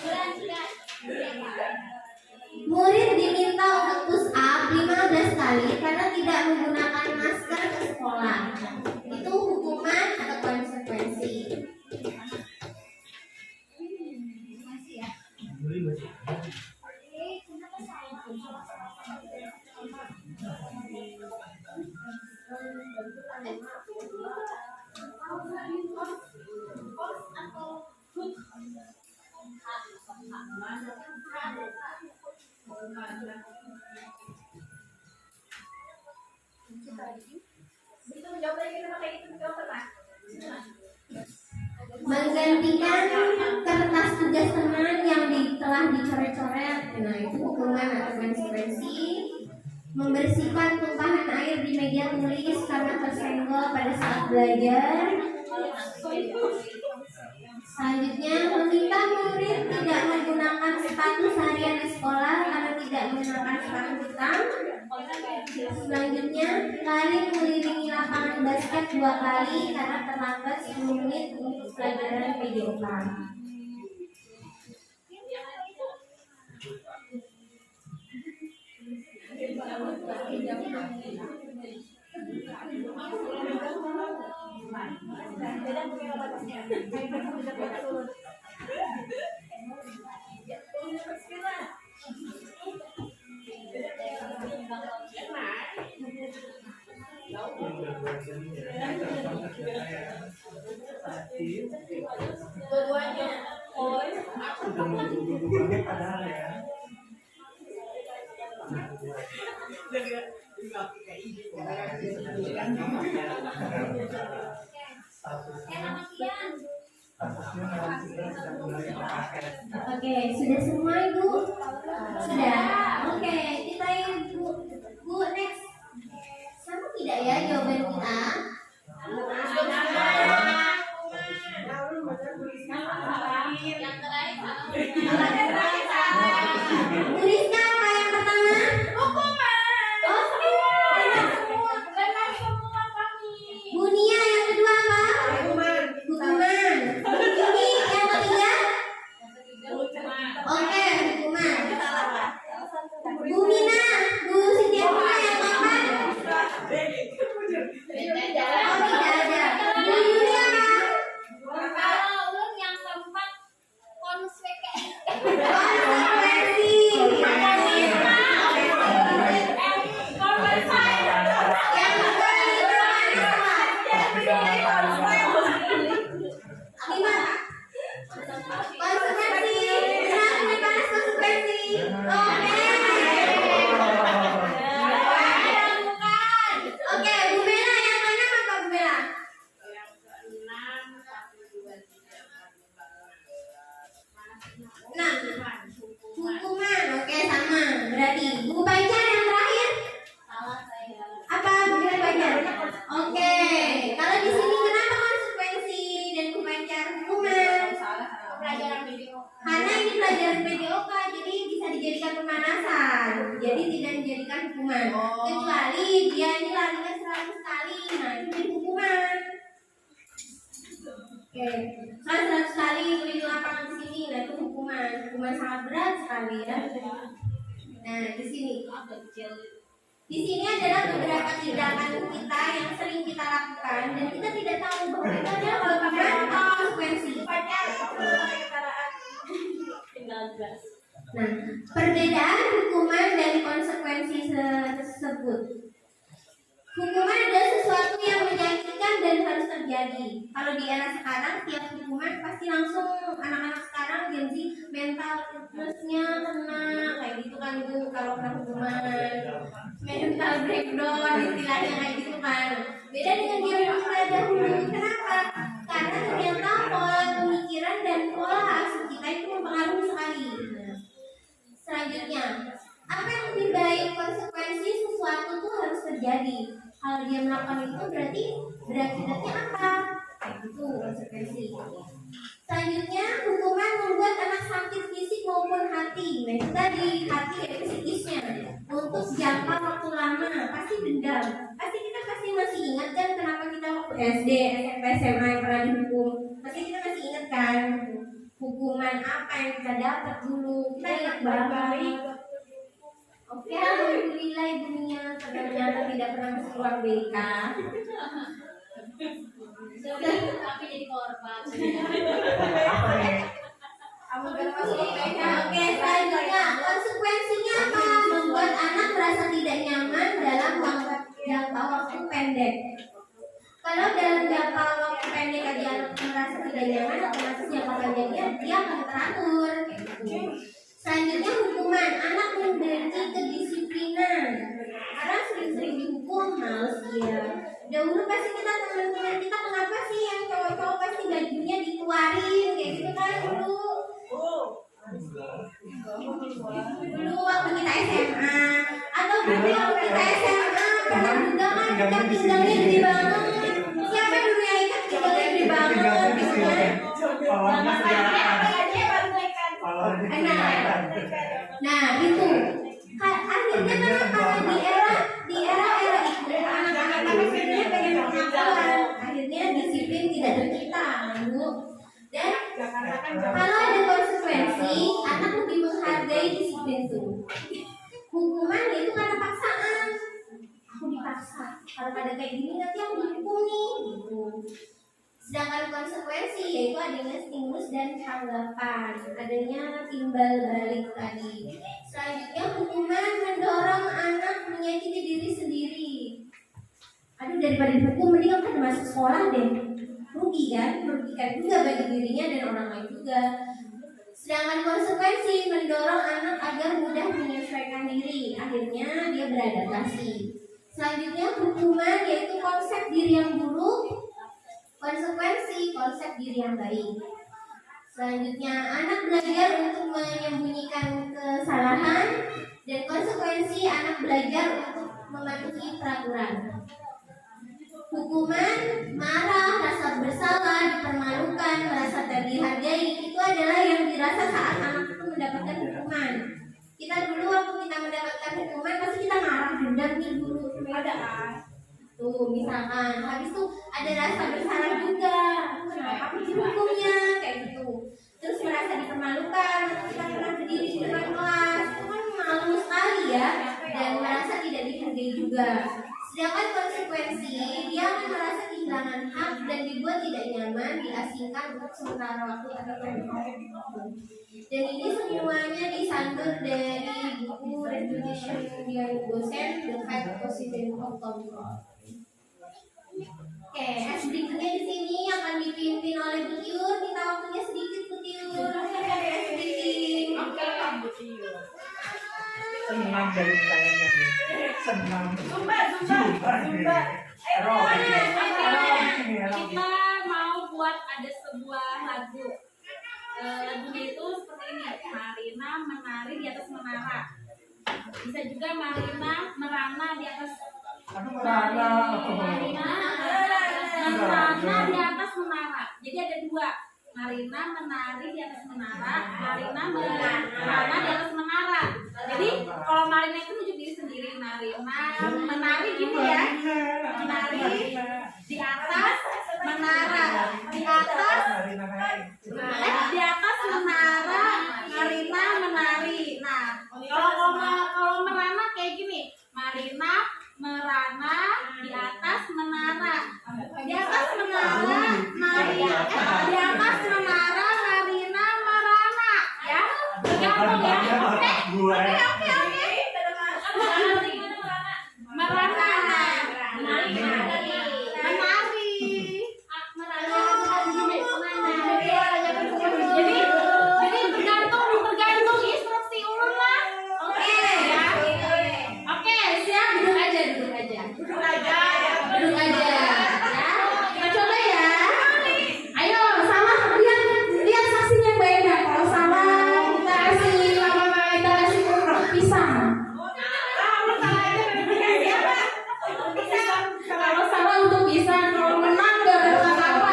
Murid diminta untuk push up 15 kali karena tidak menggunakan masker ke sekolah. Itu hukuman atau konsekuensi? Itu menjawab lagi kita pakai itu menjawab Pak. Menggantikan kertas tugas teman yang telah dicoret-coret. Nah, itu hukuman atau konsekuensi. Membersihkan tumpahan air di meja tulis karena tersenggol pada saat belajar. Selanjutnya, meminta murid tidak menggunakan sepatu seharian di sekolah karena tidak menggunakan sepatu hitam. Selanjutnya, lari mengelilingi lapangan basket 2 kali karena terlambat 10 menit untuk pelajaran PJOK. Dua-duanya. Sudah menunggu banget padahal ya. Oke, sudah semua Ibu? Sudah. Oke, kita Bu next. Sama tidak ya jawaban kita? Tuliskan apa yang pertama? Oke. Bu Nia yang kedua apa? Hukuman. Ini yang ketiga? Oke, hukuman. Bu Mina, Bu Sintia yang keempat? Oh, tidak ada. Bu jadi tidak dijadikan hukuman. Kecuali dia ini larinya 100 kali, nah itu jadi hukuman. Oke, 100 kali keliling lapangan di sini, nah itu hukuman sangat berat sekali ya. Nah di sini adalah beberapa tindakan kita yang sering kita lakukan dan kita tidak tahu bahwa itu adalah hukuman atau konsekuensi. Nah, perbedaan hukuman dan konsekuensi tersebut. Hukuman adalah sesuatu yang menyakitkan dan harus terjadi. Kalau di era sekarang, tiap hukuman pasti langsung anak-anak sekarang Gen Z mental illness-nya kena kayak gitu kan Bu. Kalau kena hukuman, mental breakdown istilahnya kayak gitu kan. Beda dengan zaman dahulu. Kenapa? Karena ternyata pola pemikiran dan pola asuh kita itu mempengaruhi sekali. Selanjutnya, apa yang lebih baik, konsekuensi sesuatu itu harus terjadi. Kalau dia melakukan itu berarti berakibatnya apa? Itu konsekuensi. Selanjutnya, hukuman membuat anak sakit fisik maupun hati. Nah itu tadi, hati yaitu psikisnya. Untuk jangka waktu lama, pasti dendam. Pasti kita masih ingat kan kenapa kita waktu SD, SMP, SMA yang pernah dihukum. Pasti kita masih ingat kan hukuman apa yang kita dapat dulu. Kita ingat banget. Oke, alhamdulillah ibunya ternyata tidak pernah masuk ruang BK. Tapi jadi korban. Kamu gak masuk BK. Oke, selanjutnya konsekuensinya apa? Membuat anak merasa tidak nyaman dalam jangka waktu pendek. Kalau dalam jangka waktu pendek aja anak merasa tidak nyaman, otomatis jangka panjangnya dia akan teratur. Selanjutnya hukuman, anak memiliki kedisiplinan. Karena sering-sering dihukum, males dia. Dahulu pasti kita teman-teman kita kenapa sih yang cowok-cowok pasti gajinya dikeluarin kayak gitu kan dulu. Dulu waktu kita SMA atau dulu waktu kita SMA pernah juga kan kita tinggalnya gede banget. Siapa dulu yang ikat tinggalnya gede banget gitu kan? Nah itu akhirnya kenapa di era itu anak-anak sebenarnya pengen pengetahuan, akhirnya disiplin tidak tercipta, Bu. Dan kalau ada konsekuensi, anak lebih menghargai disiplin itu. Hukuman itu karena paksaan. Aku dipaksa, kalau ada kayak gini nanti aku dihukum nih, gitu. Sedangkan konsekuensi yaitu adanya stimulus dan tanggapan, adanya timbal balik tadi. Selanjutnya hukuman mendorong anak menyakiti diri sendiri. Aduh daripada dihukum mending kan masuk sekolah deh. Rugi kan, merugikan juga bagi dirinya dan orang lain juga. Sedangkan konsekuensi mendorong anak agar mudah menyesuaikan diri, akhirnya dia beradaptasi. Selanjutnya hukuman yaitu konsep diri yang buruk. Konsekuensi konsep diri yang baik. Selanjutnya anak belajar untuk menyembunyikan kesalahan dan konsekuensi anak belajar untuk mematuhi peraturan. Hukuman marah, rasa bersalah, dipermalukan, merasa tak dihargai itu adalah yang dirasa saat anak itu mendapatkan hukuman. Kita dulu waktu kita mendapatkan hukuman pasti kita marah, dendam nih dulu ada tuh misalkan habis itu ada rasa bersalah juga, kenapa aku dihukumnya kayak gitu, terus merasa dipermalukan, kita pernah berdiri di depan kelas itu kan malu sekali ya, dan merasa tidak dihargai juga. Sedangkan konsekuensi dia akan merasa kehilangan hak dan dibuat tidak nyaman, diasingkan untuk sementara waktu atau pendek. Dan ini semuanya disandur dari buku Reputation Dian Dosen The Five Positive of Control. Oke, berikutnya di sini akan dipimpin oleh Bu Tiur. Kita waktunya sedikit Bu Tiur. Sedikit. Senang dari sayanya nih. Senang. Zumba. Kita mau buat ada sebuah lagu. Lagunya itu seperti ini. Marina menari di atas menara. Bisa juga Marina merana di atas. Marina di atas menara. Jadi ada dua. Marina menari di atas menara, Marina merana di atas menara. Jadi kalau Marina itu menari gitu ya. Menari di atas menara, di atas menara Marina menari. Nah, kalau merana kayak gini, Marina merana di atas menara, di atas menara Marina, di atas menara Marina merana, ya. Tergantung ya. Oke. Merana. Jadi tergantung instruksi ulun lah. Oke ya. Oke, siap, duduk aja. Ya. Kita coba ya. Ayo, salah lihat saksinya yang beda. Kalau salah kita kasih pisang. Kalau salah untuk pisang, kalau menang gak dapat apa-apa.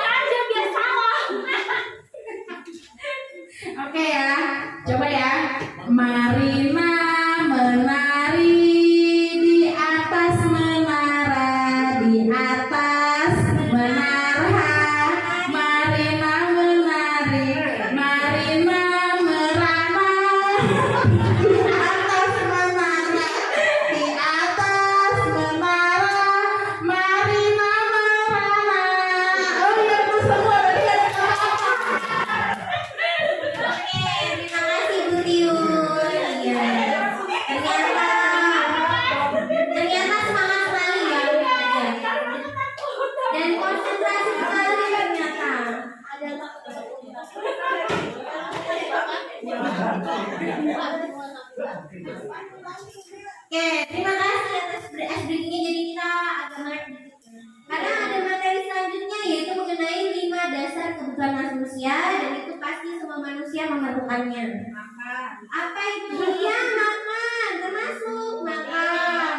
Aja biar salah. Oke ya, coba ya. Marina menari di atas menara, di atas menara. Marina menari, Marina merana. Di atas menara, di atas menara. Marina merana. Oh iya, itu semua tadi ada apa-apa. Oke, terima kasih Bu Tiun. Iya. Ternyata semangat sekali ya. Dan konsentrasi sekali ternyata. Oke, terima kasih atas ice breakingnya. Jadi kita agak menarik dikit. Karena ada materi selanjutnya yaitu mengenai 5 dasar kebutuhan manusia, dan itu pasti semua manusia memerlukannya. Apa itu? Iya, makan, termasuk makan.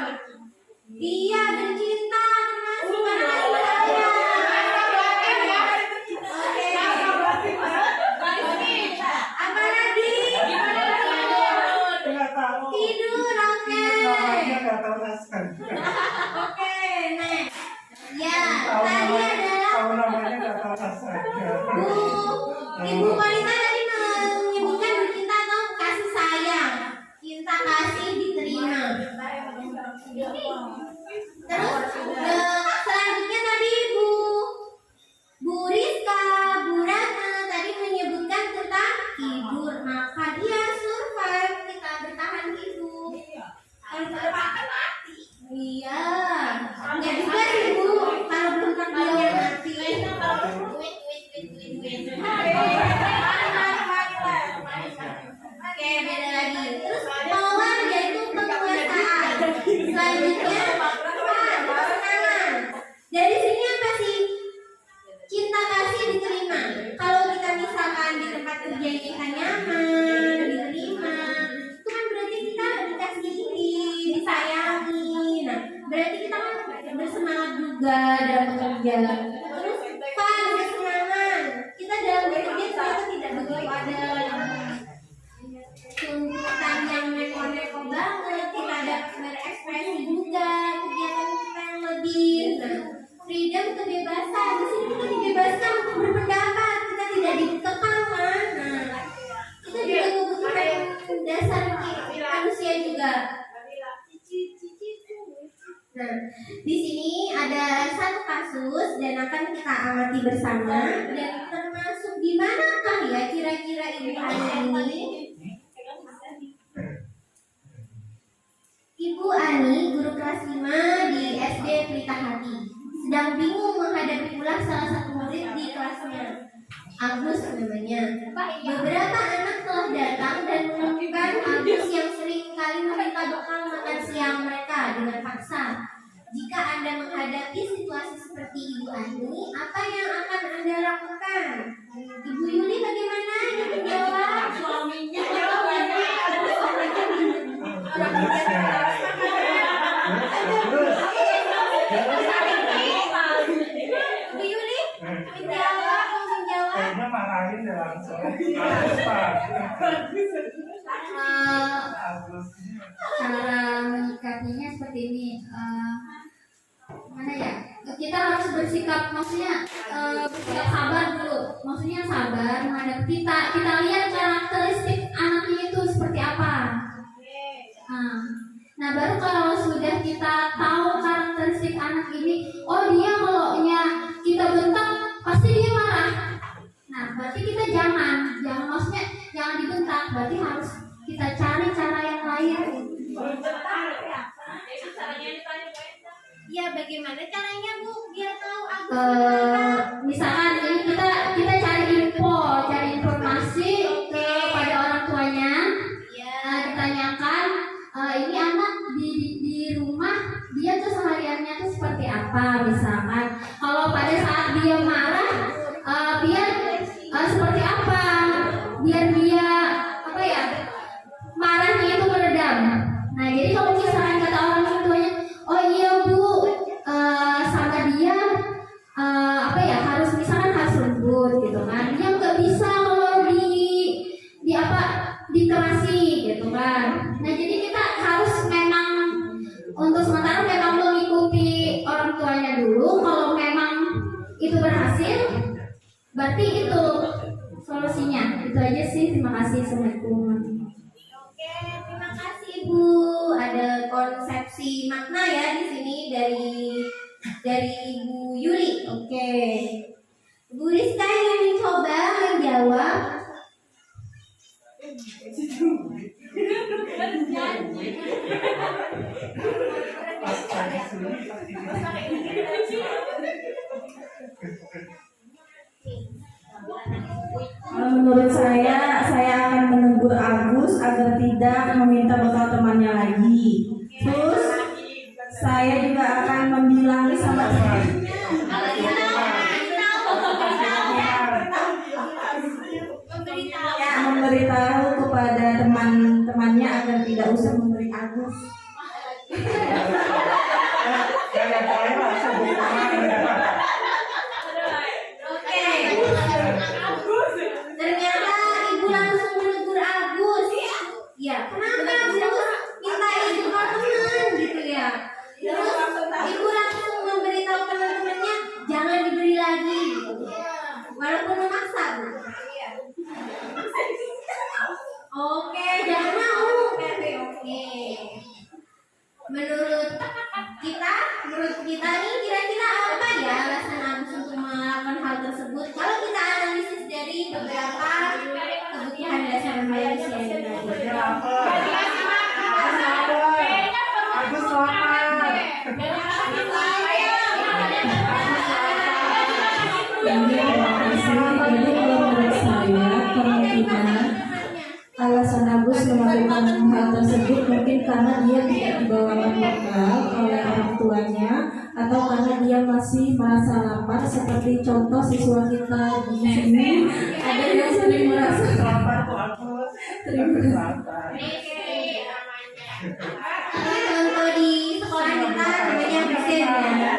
Iya, bercinta, termasuk karena kasih sayang. Oke. Apa lagi? Nggak tahu. Tidur, oke. Namanya nggak tahu naskah. Oke, next. Ya, tadi adalah Tahu namanya nggak tahu naskah. Ibu wanita tadi menyebutkan bercinta atau kasih sayang. Cinta kasih diterima. Terus selanjutnya tadi Bu Rizka, Bu Ratna tadi menyebutkan tentang tidur. Maka dia survive, kita bertahan hidup. Kalau bertahan mati. Iya. Enggak juga sih Bu, kalau belum takdirnya mati. Oke, beda lagi. Terus power yaitu penguasaan. Selanjutnya kesenangan. Dari sini apa sih? Cinta kasih diterima. Kalau kita misalkan di tempat kerja kita nyaman, diterima, itu kan berarti kita dikasih disayangi. Nah, berarti kita kan bersemangat juga dalam bekerja. Terus fun, kesenangan. Kita dalam bekerja ternyata tidak begitu ada tuntutan yang neko-neko banget. Kita ada berekspresi juga, kegiatan kita yang lebih. Nah, freedom, kebebasan. Di sini kita dibebaskan untuk berpendapat. Kita tidak dikekang kan. Nah, itu juga kebutuhan dasar manusia juga. Nah, di sini ada satu kasus dan akan kita amati bersama, dan termasuk di manakah ya kira-kira Ibu Ani ini? Ibu Ani, guru kelas 5 di SD Pelita Hati, sedang bingung menghadapi pula salah satu murid di kelasnya. Agus namanya. Beberapa anak telah datang dan menemukan Agus yang sering kali meminta bekal makan siang mereka dengan paksa. Jika Anda menghadapi situasi seperti Ibu Ani, apa yang akan Anda lakukan? Ibu Yuli bagaimana? Ingin menjawab? Suaminya. Bu Yuli, menjawab. Kayaknya marahin ya langsung. cara menyikapinya seperti ini. Mana ya? Kita harus bersikap, maksudnya bersikap sabar dulu. Maksudnya sabar menghadap kita. Kita lihat karakteristik anaknya itu seperti apa. Nah, baru kalau sudah kita tahu karakteristik anak ini, oh dia kalau kita bentak pasti dia marah. Nah, berarti kita jangan maksudnya jangan dibentak. Berarti harus kita cari cara yang lain. Ya, bagaimana caranya Bu biar tahu aku Misalkan ini kita cari informasi kepada orang tuanya. Ditanyakan ini anak di rumah dia tuh sehariannya tuh seperti apa. Misalkan kalau pada saat dia marah biar seperti apa, biar dia marahnya itu meredam. Nah, jadi kalau misalkan kata orang tuanya, oh iya Bu, sama dia harus misalkan harus lembut gitu kan. Dia nggak bisa kalau dikerasi gitu kan. Nah, jadi kita harus memang untuk sementara memang mengikuti orang tuanya dulu. Kalau memang itu berhasil, berarti itu solusinya. Itu aja sih. Terima kasih. Assalamualaikum. Oke, terima kasih Bu. Ada konsepsi makna ya di sini dari Ibu Yuli. Oke. Bu Rizka ingin mencoba menjawab. Menurut saya akan menegur Agus agar tidak meminta bekal temannya lagi. Terus saya juga akan membilangi sama memberitahu kepada teman-temannya agar tidak usah memberi Agus. Oke. Ternyata Ibu langsung menegur Agus. Ya, kenapa Agus minta itu ke teman gitu ya? Terus Ibu langsung memberitahu teman-temannya jangan diberi lagi gitu. Walaupun memaksa. Oke, jangan mau. Oke. Menurut kita nih kira-kira apa ya alasan Agus untuk melakukan hal tersebut? Kalau kita analisis dari beberapa kebutuhan dasar manusia yang Jadi menurut saya kemungkinan alasan Agus melakukan hal tersebut mungkin karena dia tidak dibawakan bekal oleh orang tuanya atau karena dia masih merasa lapar, seperti contoh siswa kita di sini ada yang sering merasa lapar. Terima kasih. contoh di sekolah kita namanya Husin ya.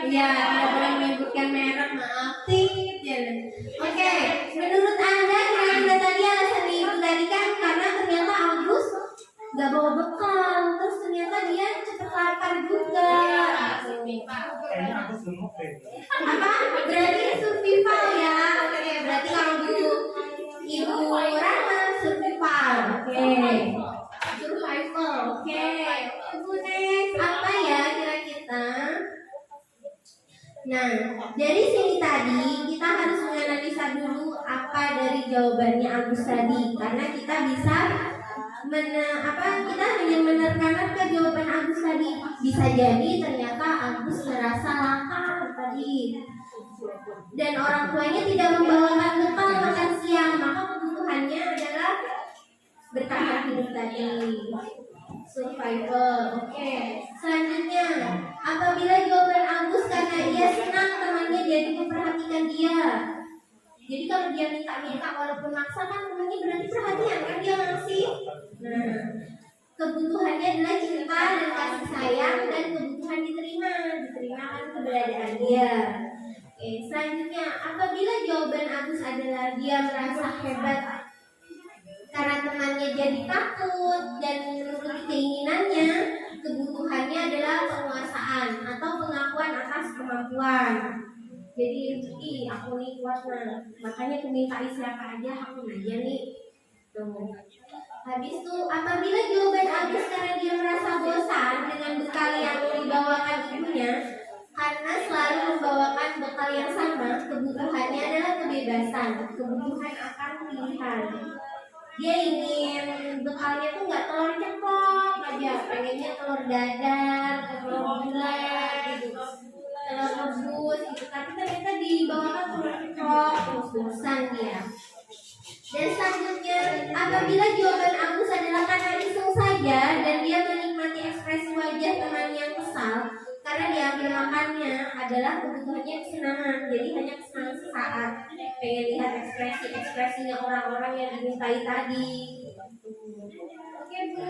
Ya, tidak boleh menyebutkan merek, maaf. Oke, menurut Anda kira-kira tadi alasan Ibu tadi kan karena ternyata Agus gak bawa bekal, terus ternyata dia cepet lapar juga. Apa? Berarti survival ya. Oke, berarti kalau Ibu Rana survival. Oke. Survival. Oke. Ibu next apa ya kira-kira? Nah, dari sini tadi kita harus menganalisa dulu apa dari jawabannya Agus tadi, karena kita bisa kita hanya menerka-nerka jawaban Agus tadi. Bisa jadi ternyata Agus merasa lapar tadi, dan orang tuanya tidak membawakan bekal makan siang, maka kebutuhannya adalah bertahan hidup tadi. Survival. Oke. Selanjutnya, apabila jawaban Agus karena dia senang temannya jadi memperhatikan dia. Jadi kalau dia minta walaupun maksa kan temannya berarti perhatian kan dia ngasih. Nah, kebutuhannya adalah cinta dan kasih sayang, dan kebutuhan diterima kan keberadaan dia. Oke, selanjutnya, apabila jawaban Agus adalah dia merasa hebat karena menjadi takut dan menuruti keinginannya, kebutuhannya adalah penguasaan atau pengakuan atas kemampuan. Jadi aku nih kuat nah, makanya aku minta siapa aja aku aja nih. Tuh. Habis itu apabila jawaban Agus karena dia merasa bosan dengan bekal yang dibawakan ibunya, karena selalu membawakan bekal yang sama, kebutuhannya adalah kebebasan, kebutuhan akan pilihan. Dia ingin bekalnya tuh nggak telur ceplok aja, pengennya telur dadar, telur bulat gitu, telur rebus gitu. Tapi ternyata dibawakan telur ceplok, terus bosan dia. Dan selanjutnya, apabila jawaban Agus adalah karena iseng saja dan dia menikmati ekspresi wajah teman yang kesal karena diambil makannya adalah kebutuhannya kesenangan, jadi hanya kesenangan sesaat, pengen lihat ekspresinya orang-orang yang dimintai tadi. Oke Bu.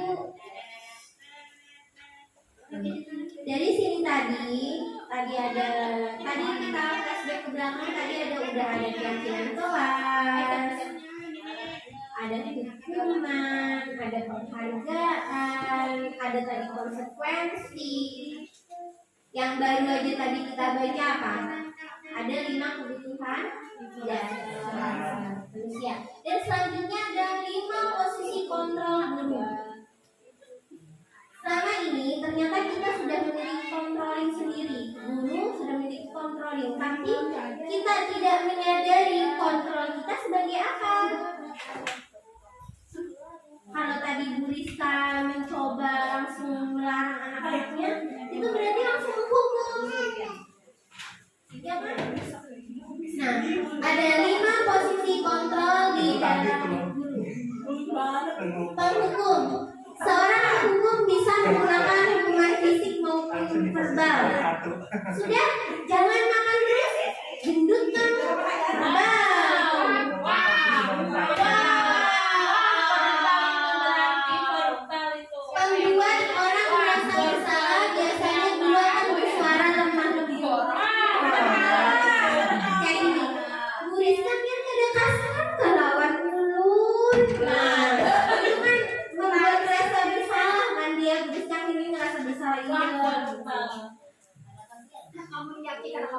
Dari sini tadi kita flashback ke belakang, tadi udah ada keyakinan kelas, ada hukuman, ada penghargaan, ada tadi konsekuensi. Yang baru aja tadi kita baca apa? Ada 5 kebutuhan dasar manusia. Dan selanjutnya ada 5 posisi kontrol guru. Selama ini ternyata kita sudah memiliki controlling sendiri. Guru sudah memiliki controlling, tapi kita tidak menyadari kontrol kita sebagai apa. Kalau tadi Bu Rizka mencoba langsung melarang anak-anaknya, itu berarti langsung menghukum. Ya kan? Nah, ada 5 posisi kontrol di dalam guru. Penghukum. Seorang penghukum bisa menggunakan hukuman fisik maupun verbal. Sudah, jangan makan terus, gendut kan? Pembuat orang merasa bersalah biasanya dua akan bersuara lemah lembut. Kayak ini, Bu Rizka biar kada kasar lawan ulun. Nah, itu kan membuat merasa bersalah kan dia. Bu Rizka ini merasa bersalah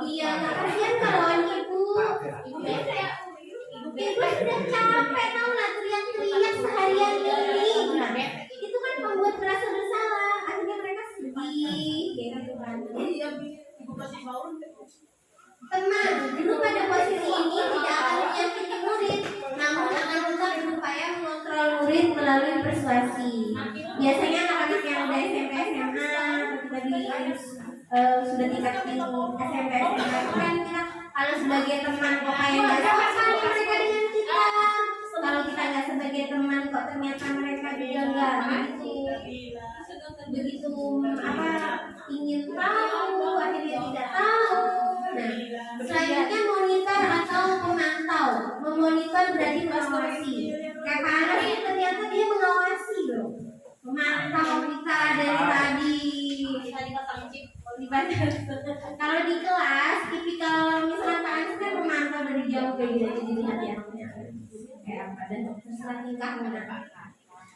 iya, nah kasihan kalau ibu sudah capek tau lah teriak-teriak seharian ini. Nah, itu kan membuat merasa bersalah, akhirnya mereka sedih kayak gitu kan. Teman dulu pada posisi ini tidak akan menyakiti murid, namun akan tetap berupaya mengontrol murid melalui persuasi. Biasanya anak-anak yang udah SMP SMA sudah tingkat tinggi SMP SMA kan kita kalau sebagai teman kok kayak nggak sama mereka dengan kita, kalau kita nggak sebagai teman kok ternyata mereka juga nggak begitu ingin tahu, akhirnya tidak tahu. Nah, selanjutnya monitor atau memantau. Memonitor berarti mengawasi. Kayak Pak Anas ini ternyata dia mengawasi loh, memantau kita dari tadi. Kalau di kelas, tipikal misalnya Pak Anas kan memantau dari jauh kayak gitu, jadi lihat ya kayak apa dan terserah tingkah mendapatkan.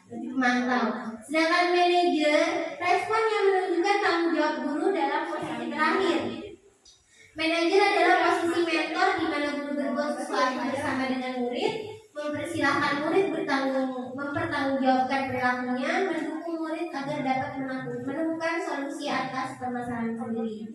Memantau. Sedangkan manajer, respon yang menunjukkan tanggung jawab guru dalam posisi terakhir. Manajer adalah posisi mentor di mana guru berbuat sesuatu bersama dengan murid, mempersilahkan murid mempertanggungjawabkan perilakunya, mendukung murid agar dapat menemukan solusi atas permasalahan sendiri.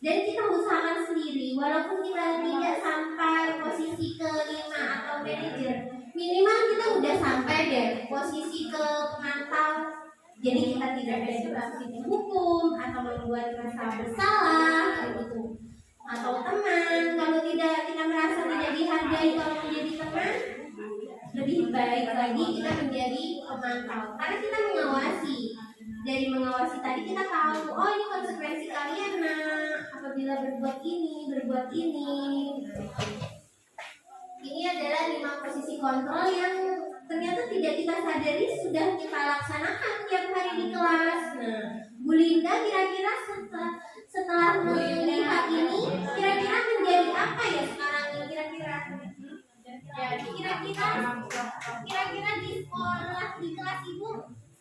Dan kita usahakan sendiri, walaupun kita tidak sampai posisi ke-5 atau manajer, minimal kita udah sampai deh posisi ke pemantau. Jadi kita tidak ada di posisi hukum atau membuat merasa bersalah gitu. Atau teman, kalau kita merasa tidak dihargai kalau menjadi teman, lebih baik lagi kita menjadi pemantau. Karena kita mengawasi. Dari mengawasi tadi kita tahu, oh ini konsekuensi kalian nak apabila berbuat ini. Ini adalah 5 posisi kontrol yang ternyata tidak kita sadari sudah kita laksanakan tiap hari di kelas. Nah, Bu Linda kira-kira setelah melihat ini, kira-kira menjadi apa ya sekarang? Kira-kira Kira-kira di sekolah, di kelas ibu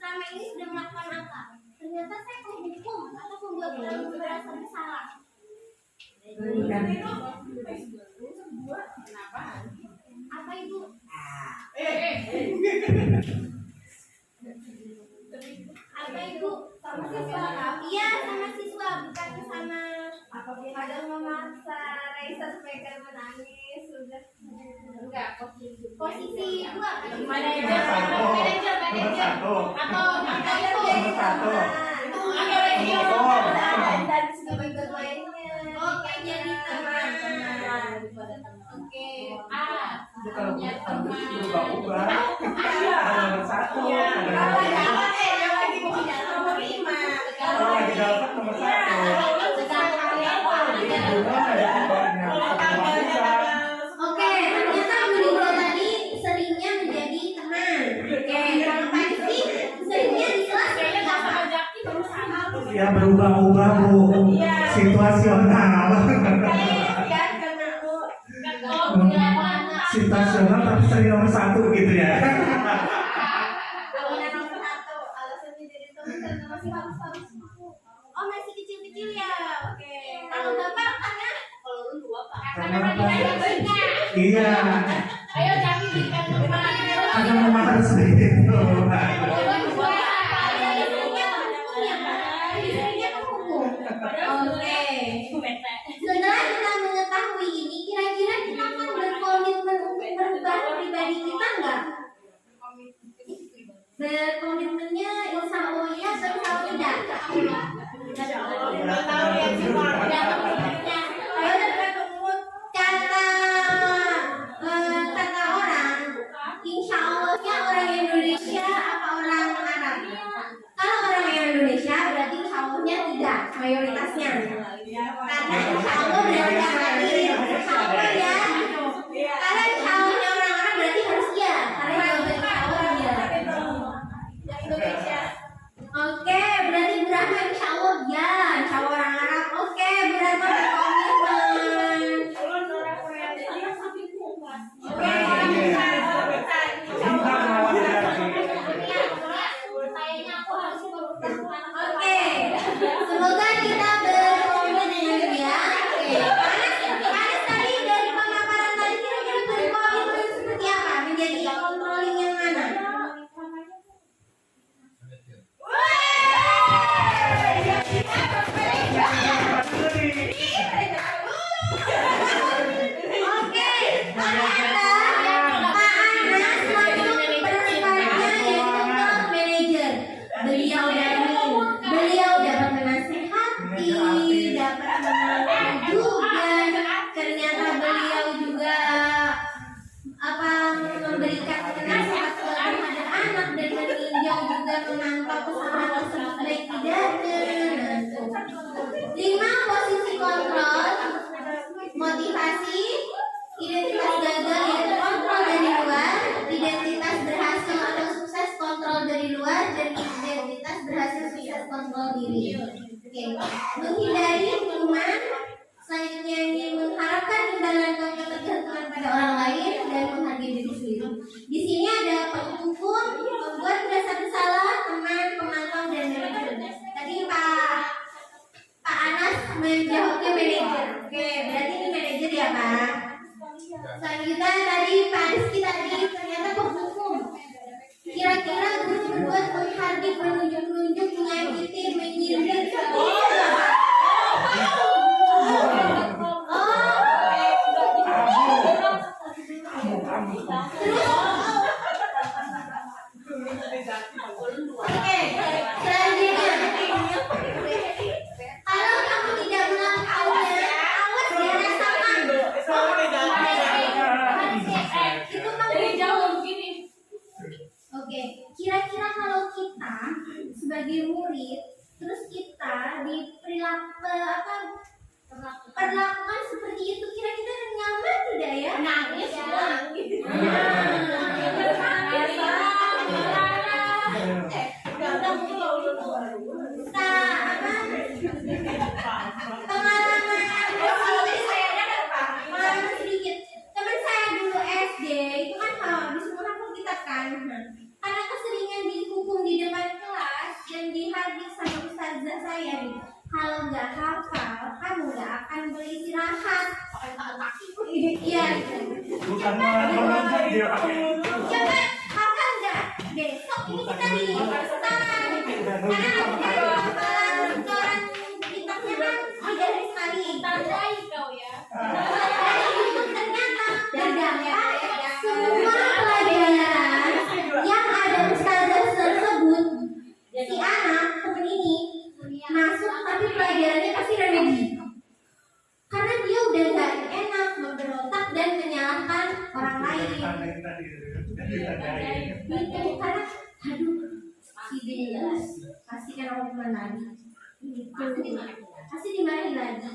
selama ini sudah melakukan apa? Ternyata saya penghukum atau pembuat merasa bersalah. Apa ibu? Apa ibu? Sama siswa? Iya, sama siswa, bukan sama. Kadang memaksa Raisa supaya menangis, sudah. Enggak, posisi ibu apa? Manajer dan sebagai lainnya. Oke, jadi teman. Oke. Punya teman. Berubah-ubah. Nomor 1. yang lagi mau punya nomor 5. Kalau lagi dapat nomor 1. Oke, ternyata Bulinda tadi seringnya menjadi teman. Oke, kalau Pak Rizky seringnya di kelas kayaknya nggak sama Jaki terus. Ya berubah-ubah Bu, situasional. Situasional tapi sering nomor 1 gitu ya. Kalau yang nomor 1, alasannya jadi teman karena masih halus-halus. Oh, masih kecil-kecil ya. Oke. Kalau Bapak karena kalau lu tua Pak. Karena iya. Ayo Jaki berikan teman. Karena memang harus begitu. Oke. Setelah kita mengetahui ini, kira-kira kita akan berkomitmen untuk merubah pribadi kita nggak? Berkomitmennya insya Allah ya atau insya Allah tidak? Kata orang, insya Allahnya orang Indonesia apa orang Arab? Kalau orang Indonesia berarti insya Allahnya tidak mayoritasnya. Karena insya Allah berarti insya Allah ya. Karena insya Allahnya orang Arab berarti harus iya. Karena jawaban insya Allah iya. Oke, berarti berapa insya Allah ya. Insya Allah orang Arab. Oke, berapa berkomitmen. Oke, semoga kita berkomitmen ya. Oke, Panas tadi dari pemaparan tadi kira-kira berkomitmen seperti apa? Menjadi controlling yang mana? Oke, Pak Anas masuk perannya yaitu manajer. Beliau dapat menasihati, dapat menenangkan juga. Ternyata beliau juga memberikan nasihat kepada anak dan meninjau juga memantau kesalahan tersebut baik tidaknya. 5 posisi kontrol, motivasi, identitas gagal yaitu kontrol dari luar, identitas berhasil atau sukses kontrol dari luar, dan identitas berhasil sukses kontrol diri. Oke. Menghindari hukuman, selanjutnya ini mengharapkan imbalan ketergantungan pada orang lain dan menghargai diri sendiri. Di sini ada penghukum, membuat merasa bersalah, teman, pemantau, dan manajer. Tadi Pak Anas menjawabnya manajer. Oke, berarti ini manajer ya Pak. Selanjutnya tadi Pak Rizky tadi ternyata penghukum. Kira-kira guru berbuat menghardik, menunjuk-nunjuk, menyakiti, menyindir. Oke, selanjutnya kalau kamu tidak melakukannya, awas dirasakan. Itu Dari jauh begini. Oke, kira-kira kalau kita sebagai murid, terus kita di perilaku Iya. Bukan malah dia pakai itu. Coba hafal nggak? Besok ini kita di setoran. Karena setoran kitabnya kan 3 hari sekali. Tandai kau ya. Ternyata terdapat semua pelajaran yang ada ustazah tersebut, si anak temen ini masuk tapi pelajarannya pasti remedi. Karena dia udah gak enak memberontak dan menyalahkan orang lain. Gitu, karena aduh si jelas pasti kan aku hukuman lagi. Pasti dimarahin lagi.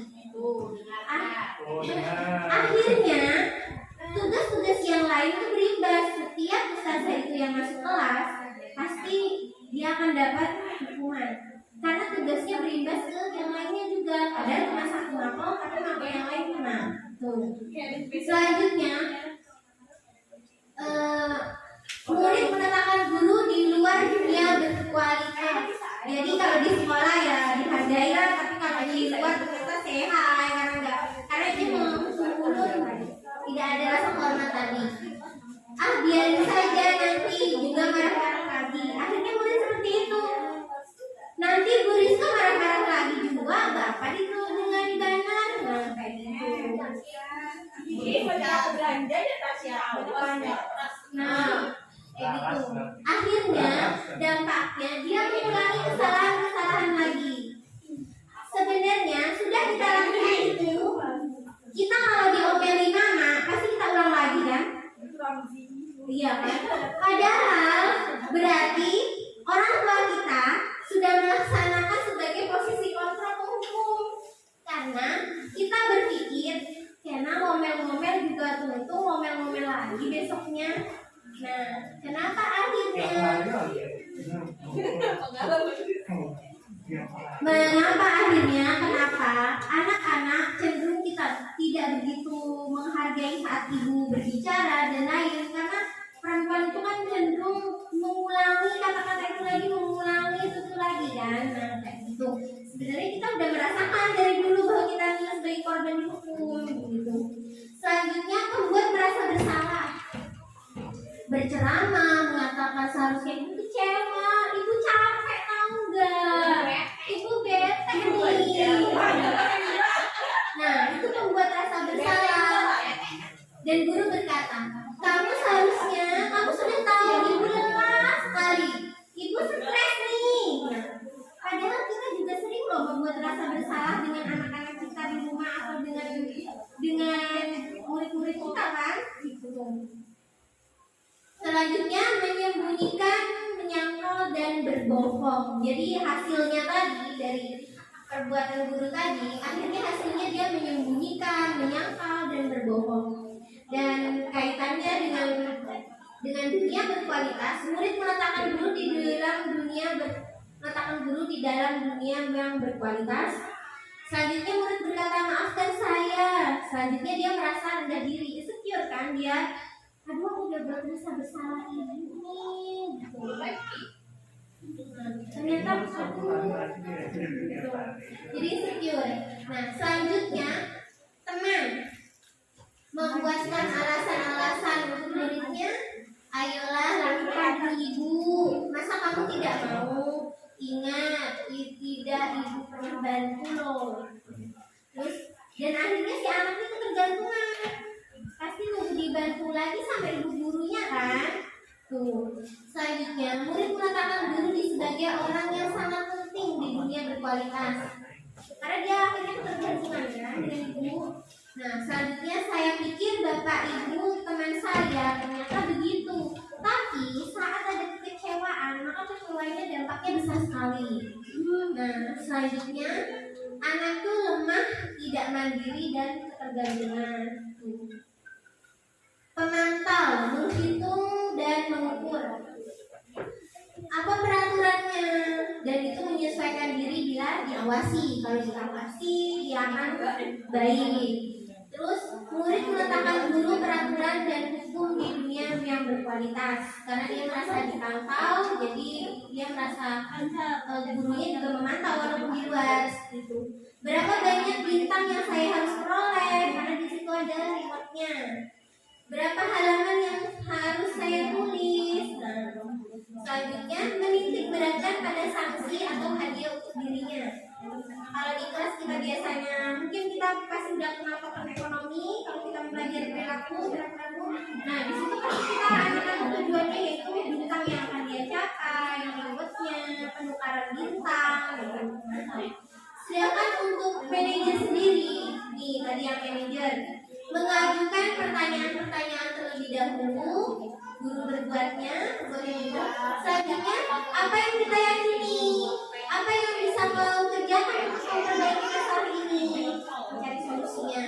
Akhirnya tugas-tugas yang lain itu berimbas. Setiap ustazah itu yang masuk kelas pasti dia akan dapat hukuman karena tugasnya berimbas ke yang lainnya juga. Padahal cuma satu mapel tapi mapel yang lain kena. Tuh. Selanjutnya murid menetapkan guru di luar dunia berkualitas. Jadi kalau di sekolah ya dihargai lah, tapi kalau di luar ternyata sehat karena ini mengulur tidak ada rasa hormat tadi. Biarin saja nanti juga marah-marah lagi. Akhirnya murid seperti itu. Nanti Bu Rizka marah-marah lagi juga, Bapak disuruh dengan ganas. Nah kayak gitu. Ini pada belanja ya Tasya. Nah kayak gitu. Akhirnya dampaknya dia mengulangi kesalahan-kesalahan lagi. Sebenarnya sudah kita lakukan itu. Kita kalau diomeli mama pasti kita ulang lagi kan? Iya kan? Padahal berarti orang tua kita sudah melaksanakan sebagai posisi kontrol hukum. Karena kita berpikir karena ngomel-ngomel juga tentu ngomel-ngomel lagi besoknya. Nah, kenapa akhirnya? Mengapa akhirnya? Kenapa anak-anak cenderung kita tidak begitu menghargai saat ibu berbicara dan lain, karena perempuan itu kan cenderung mengulangi kata-kata itu lagi, mengulangi itu lagi kan. Nah kayak gitu. Sebenarnya kita udah merasakan dari dulu bahwa kita sebagai korban hukum gitu. Selanjutnya membuat merasa bersalah, berceramah mengatakan seharusnya ibu kecewa, ibu capek tahu nggak, ibu bete nih. Nah itu membuat rasa bersalah dan guru berkata, kamu sudah tahu ibu lelah sekali, ibu stres nih. Nah, padahal kita juga sering loh membuat rasa bersalah dengan anak-anak kita di rumah atau dengan murid-murid kita kan gitu. Selanjutnya menyembunyikan, menyangkal dan berbohong. Jadi hasilnya tadi dari perbuatan guru tadi, akhirnya hasilnya dia menyembunyikan, menyangkal dan berbohong. Dan kaitannya dengan dunia berkualitas, murid meletakkan guru di dalam dunia yang berkualitas. Selanjutnya murid berkata maafkan saya. Selanjutnya dia merasa rendah diri, insecure kan dia. Aduh aku udah merasa bersalah ini gitu. Ternyata aku gitu. Jadi insecure. Nah selanjutnya teman membuatkan alasan-alasan untuk muridnya. Ayolah lakukan ibu, masa kamu tidak mau? Ingat, tidak ibu pernah bantu loh. Terus dan akhirnya si anak itu ketergantungan, pasti nunggu dibantu lagi sama ibu gurunya kan. Tuh. Selanjutnya murid meletakkan guru sebagai orang yang sangat penting di dunia berkualitas, karena dia akhirnya ketergantungan kan dengan ibu. Nah selanjutnya saya pikir bapak ibu teman saya ternyata begitu. Tapi saat ada kekecewaan maka kekecewanya dampaknya besar sekali. Nah selanjutnya anak itu lemah, tidak mandiri dan ketergantungan. Pemantau, menghitung dan mengukur apa peraturannya, dan itu menyesuaikan diri bila diawasi. Kalau diawasi dia akan baik. Terus murid meletakkan dulu peraturan dan hukum di dunia yang berkualitas. berkualitas karena dia merasa dipantau, jadi dia merasa gurunya juga memantau walaupun di luar itu. Berapa banyak bintang yang saya harus peroleh karena di situ ada rewardnya. Berapa halaman yang harus saya tulis. Nah, selanjutnya menitik beratkan pada sanksi atau hadiah untuk dirinya. Kalau di kelas kita biasanya mungkin kita pasti udah kenal pattern ekonomi. Kalau kita belajar perilaku, nah di situ pasti kita ada tujuannya, yaitu bintang yang akan dia capai, rewardnya, penukaran bintang. Sedangkan untuk manajer sendiri, nih tadi yang manajer mengajukan pertanyaan-pertanyaan terlebih dahulu, guru berbuatnya, selanjutnya apa yang kita yakini, apa yang bisa mengerjakan untuk memperbaiki masalah ini, mencari solusinya.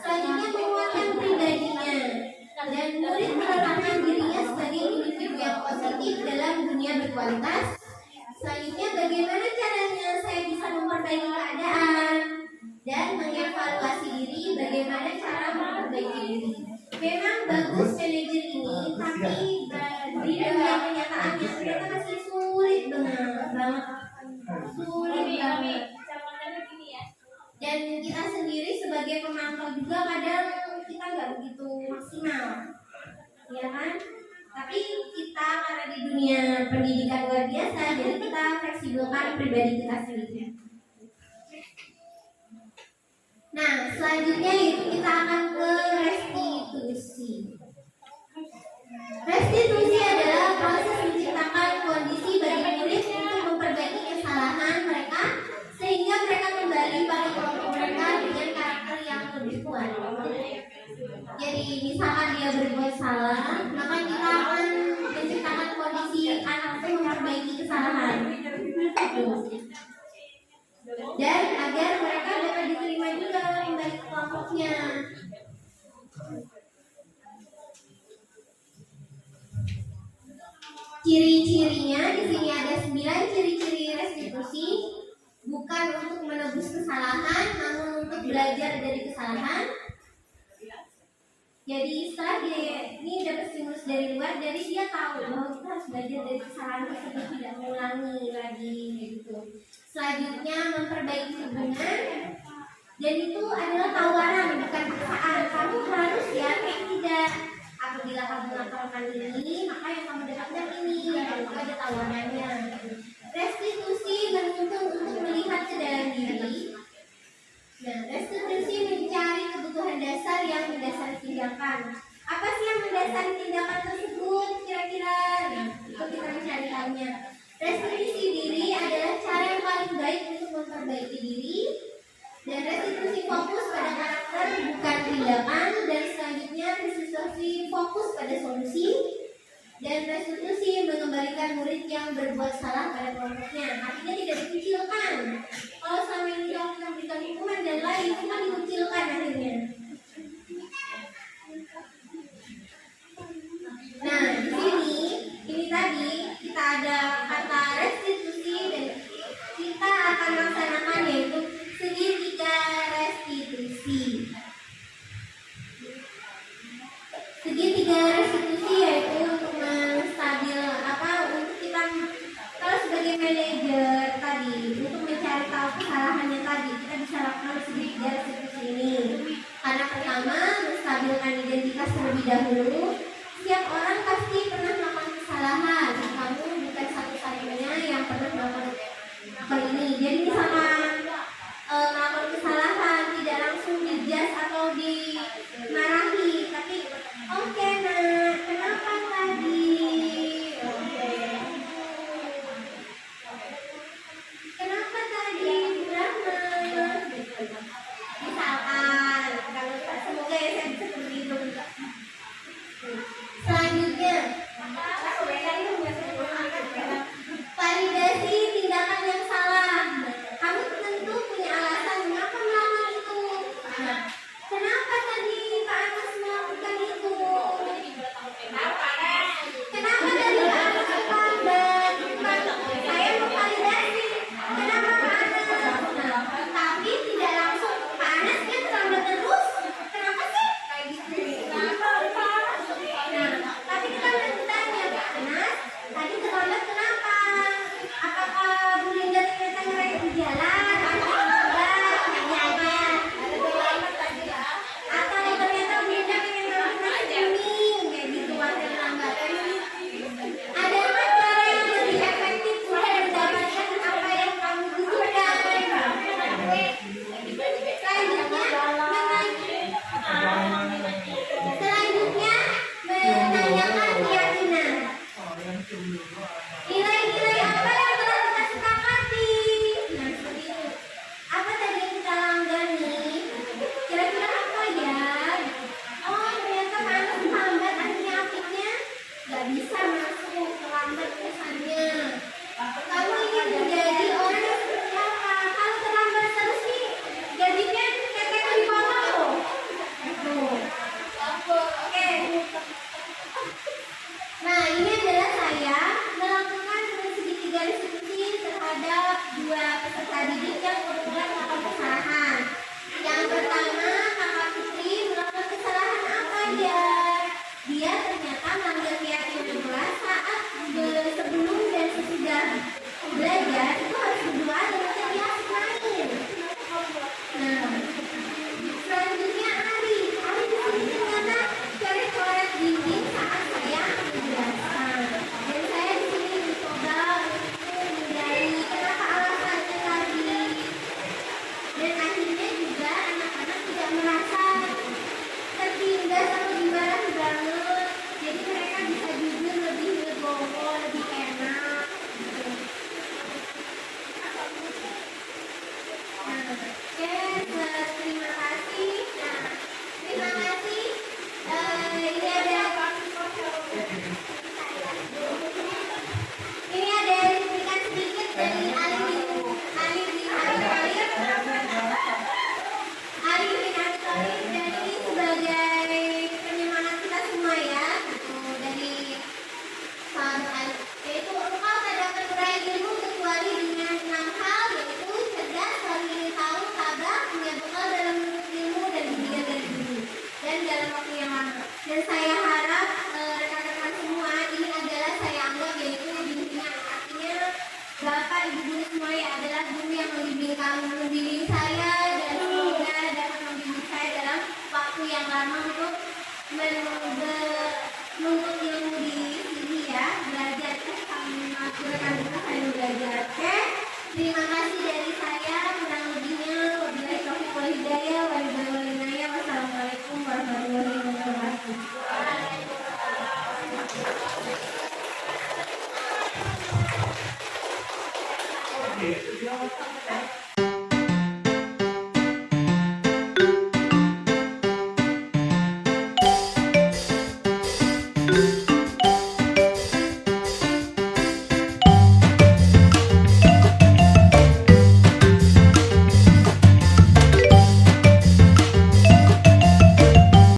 Selanjutnya menguatkan pribadinya, dan murid menetapkan dirinya sebagai individu yang positif dalam dunia berkualitas. Selanjutnya bagaimana caranya saya bisa memperbaiki keadaan dan mengevaluasi diri, bagaimana cara memperbaiki diri. Memang bagus manajer ini, tapi di dalam kenyataannya ternyata masih sulit banget. Dan kita sendiri sebagai pemantau juga kadang kita nggak begitu maksimal, ya kan? Tapi kita karena di dunia pendidikan luar biasa, jadi kita fleksibelkan pribadi kita sendiri. Nah, selanjutnya itu kita akan ke restitusi. Restitusi adalah proses menciptakan kondisi bagi murid untuk memperbaiki kesalahan mereka sehingga mereka kembali pada kelompok mereka dengan karakter yang lebih kuat. Jadi misalkan dia berbuat salah, maka kita akan menciptakan kondisi anak itu memperbaiki kesalahan. Dan agar mereka dapat diterima juga kembali ke kelompoknya. Ciri-cirinya di sini ada 9 ciri-ciri restitusi, bukan untuk menebus kesalahan, namun untuk belajar dari kesalahan. Jadi setelah ini dapat stimulus dari luar, jadi dia tahu bahwa kita harus belajar dari kesalahan tersebut, tidak mengulangi lagi gitu. Selanjutnya memperbaiki hubungan, dan itu adalah tawaran bukan paksaan. Kamu harus ya, tidak. Apabila kamu melakukan ini, maka yang kamu dapatkan ini. Itu ada tawarannya. Restitusi menuntut untuk melihat ke dalam diri. Nah, restitusi mencari kebutuhan dasar yang mendasari tindakan. Apa sih yang mendasari tindakan tersebut kira-kira? Nah, itu kita mencari-carinya. Restitusi diri adalah cara yang paling baik untuk memperbaiki diri. Dan restitusi fokus pada karakter bukan tindakan. Dan selanjutnya restitusi fokus pada solusi. Dan restitusi mengembalikan murid yang berbuat salah pada kelompoknya. Artinya tidak dikucilkan. Kalau selama ini kita memberikan hukuman dan lain, kita dikucilkan akhirnya. Nah, di sini ini tadi kita ada kata restitusi dan kita akan laksanakan yaitu segitiga restitusi. Segitiga restitusi yaitu untuk menstabil untuk kita kalau sebagai manajer tadi untuk mencari tahu kesalahannya tadi kita bisa lakukan segitiga restitusi ini. Karena pertama menstabilkan identitas terlebih dahulu. Setiap orang pasti pernah melakukan kesalahan. Kamu bukan satu-satunya yang pernah melakukan ini. Jadi misalkan melakukan kesalahan tidak langsung dijudge atau dimarahi, tapi oke, nah kenapa tadi? Kenapa tadi Brahma? Misalkan kalau semoga ya saya bisa seperti itu. Selanjutnya, Nah, ini adalah saya melakukan sedikit garis kunci terhadap dua peserta didik yang kebetulan melakukan kesalahan. Yang pertama, Kakak Putri melakukan kesalahan apa dia? Dia ternyata melanggar keyakinan kelas saat sebelum dan sesudah belajar itu harus berdoa dengan dia lain. Nah, selanjutnya Ari di sini ternyata coret-coret dinding saat saya menjelaskan. Dan saya di sini mencoba untuk menghindari kenapa alasannya tadi. Dan akhirnya juga anak-anak tidak merasa tertindas atau dimarahi banget. Jadi mereka bisa jujur lebih legowo, lebih enak. Oke, terima kasih. Nah, terima kasih. Ini ada cuplikan sedikit dari Arif bin Abi Thalib. Arif bin Abi Thalib, dan ini sebagai penyemangat kita semua ya, gitu, dari sahabat, yaitu engkau tak dapat meraih ilmu kecuali dengan 6 hal, yaitu cerdas, selalu ingin tahu, tabah, punya bekal dalam menuntut ilmu, dan dididik dari dulu dan dalam waktu yang lama. Dan saya harap rekan-rekan semua, ini adalah saya anggap yaitu bimbingan, artinya Bapak Ibu guru semua ya adalah guru yang membimbing saya, dan semoga dapat membimbing saya dalam waktu yang lama untuk menuntut ilmu di sini ya, belajar sama rekan-rekan saya belajar. Oke, terima kasih dari saya, kurang lebihnya wabillahi taufiq wal hidayah, wassalamualaikum warahmatullahi wabarakatuh. Oke.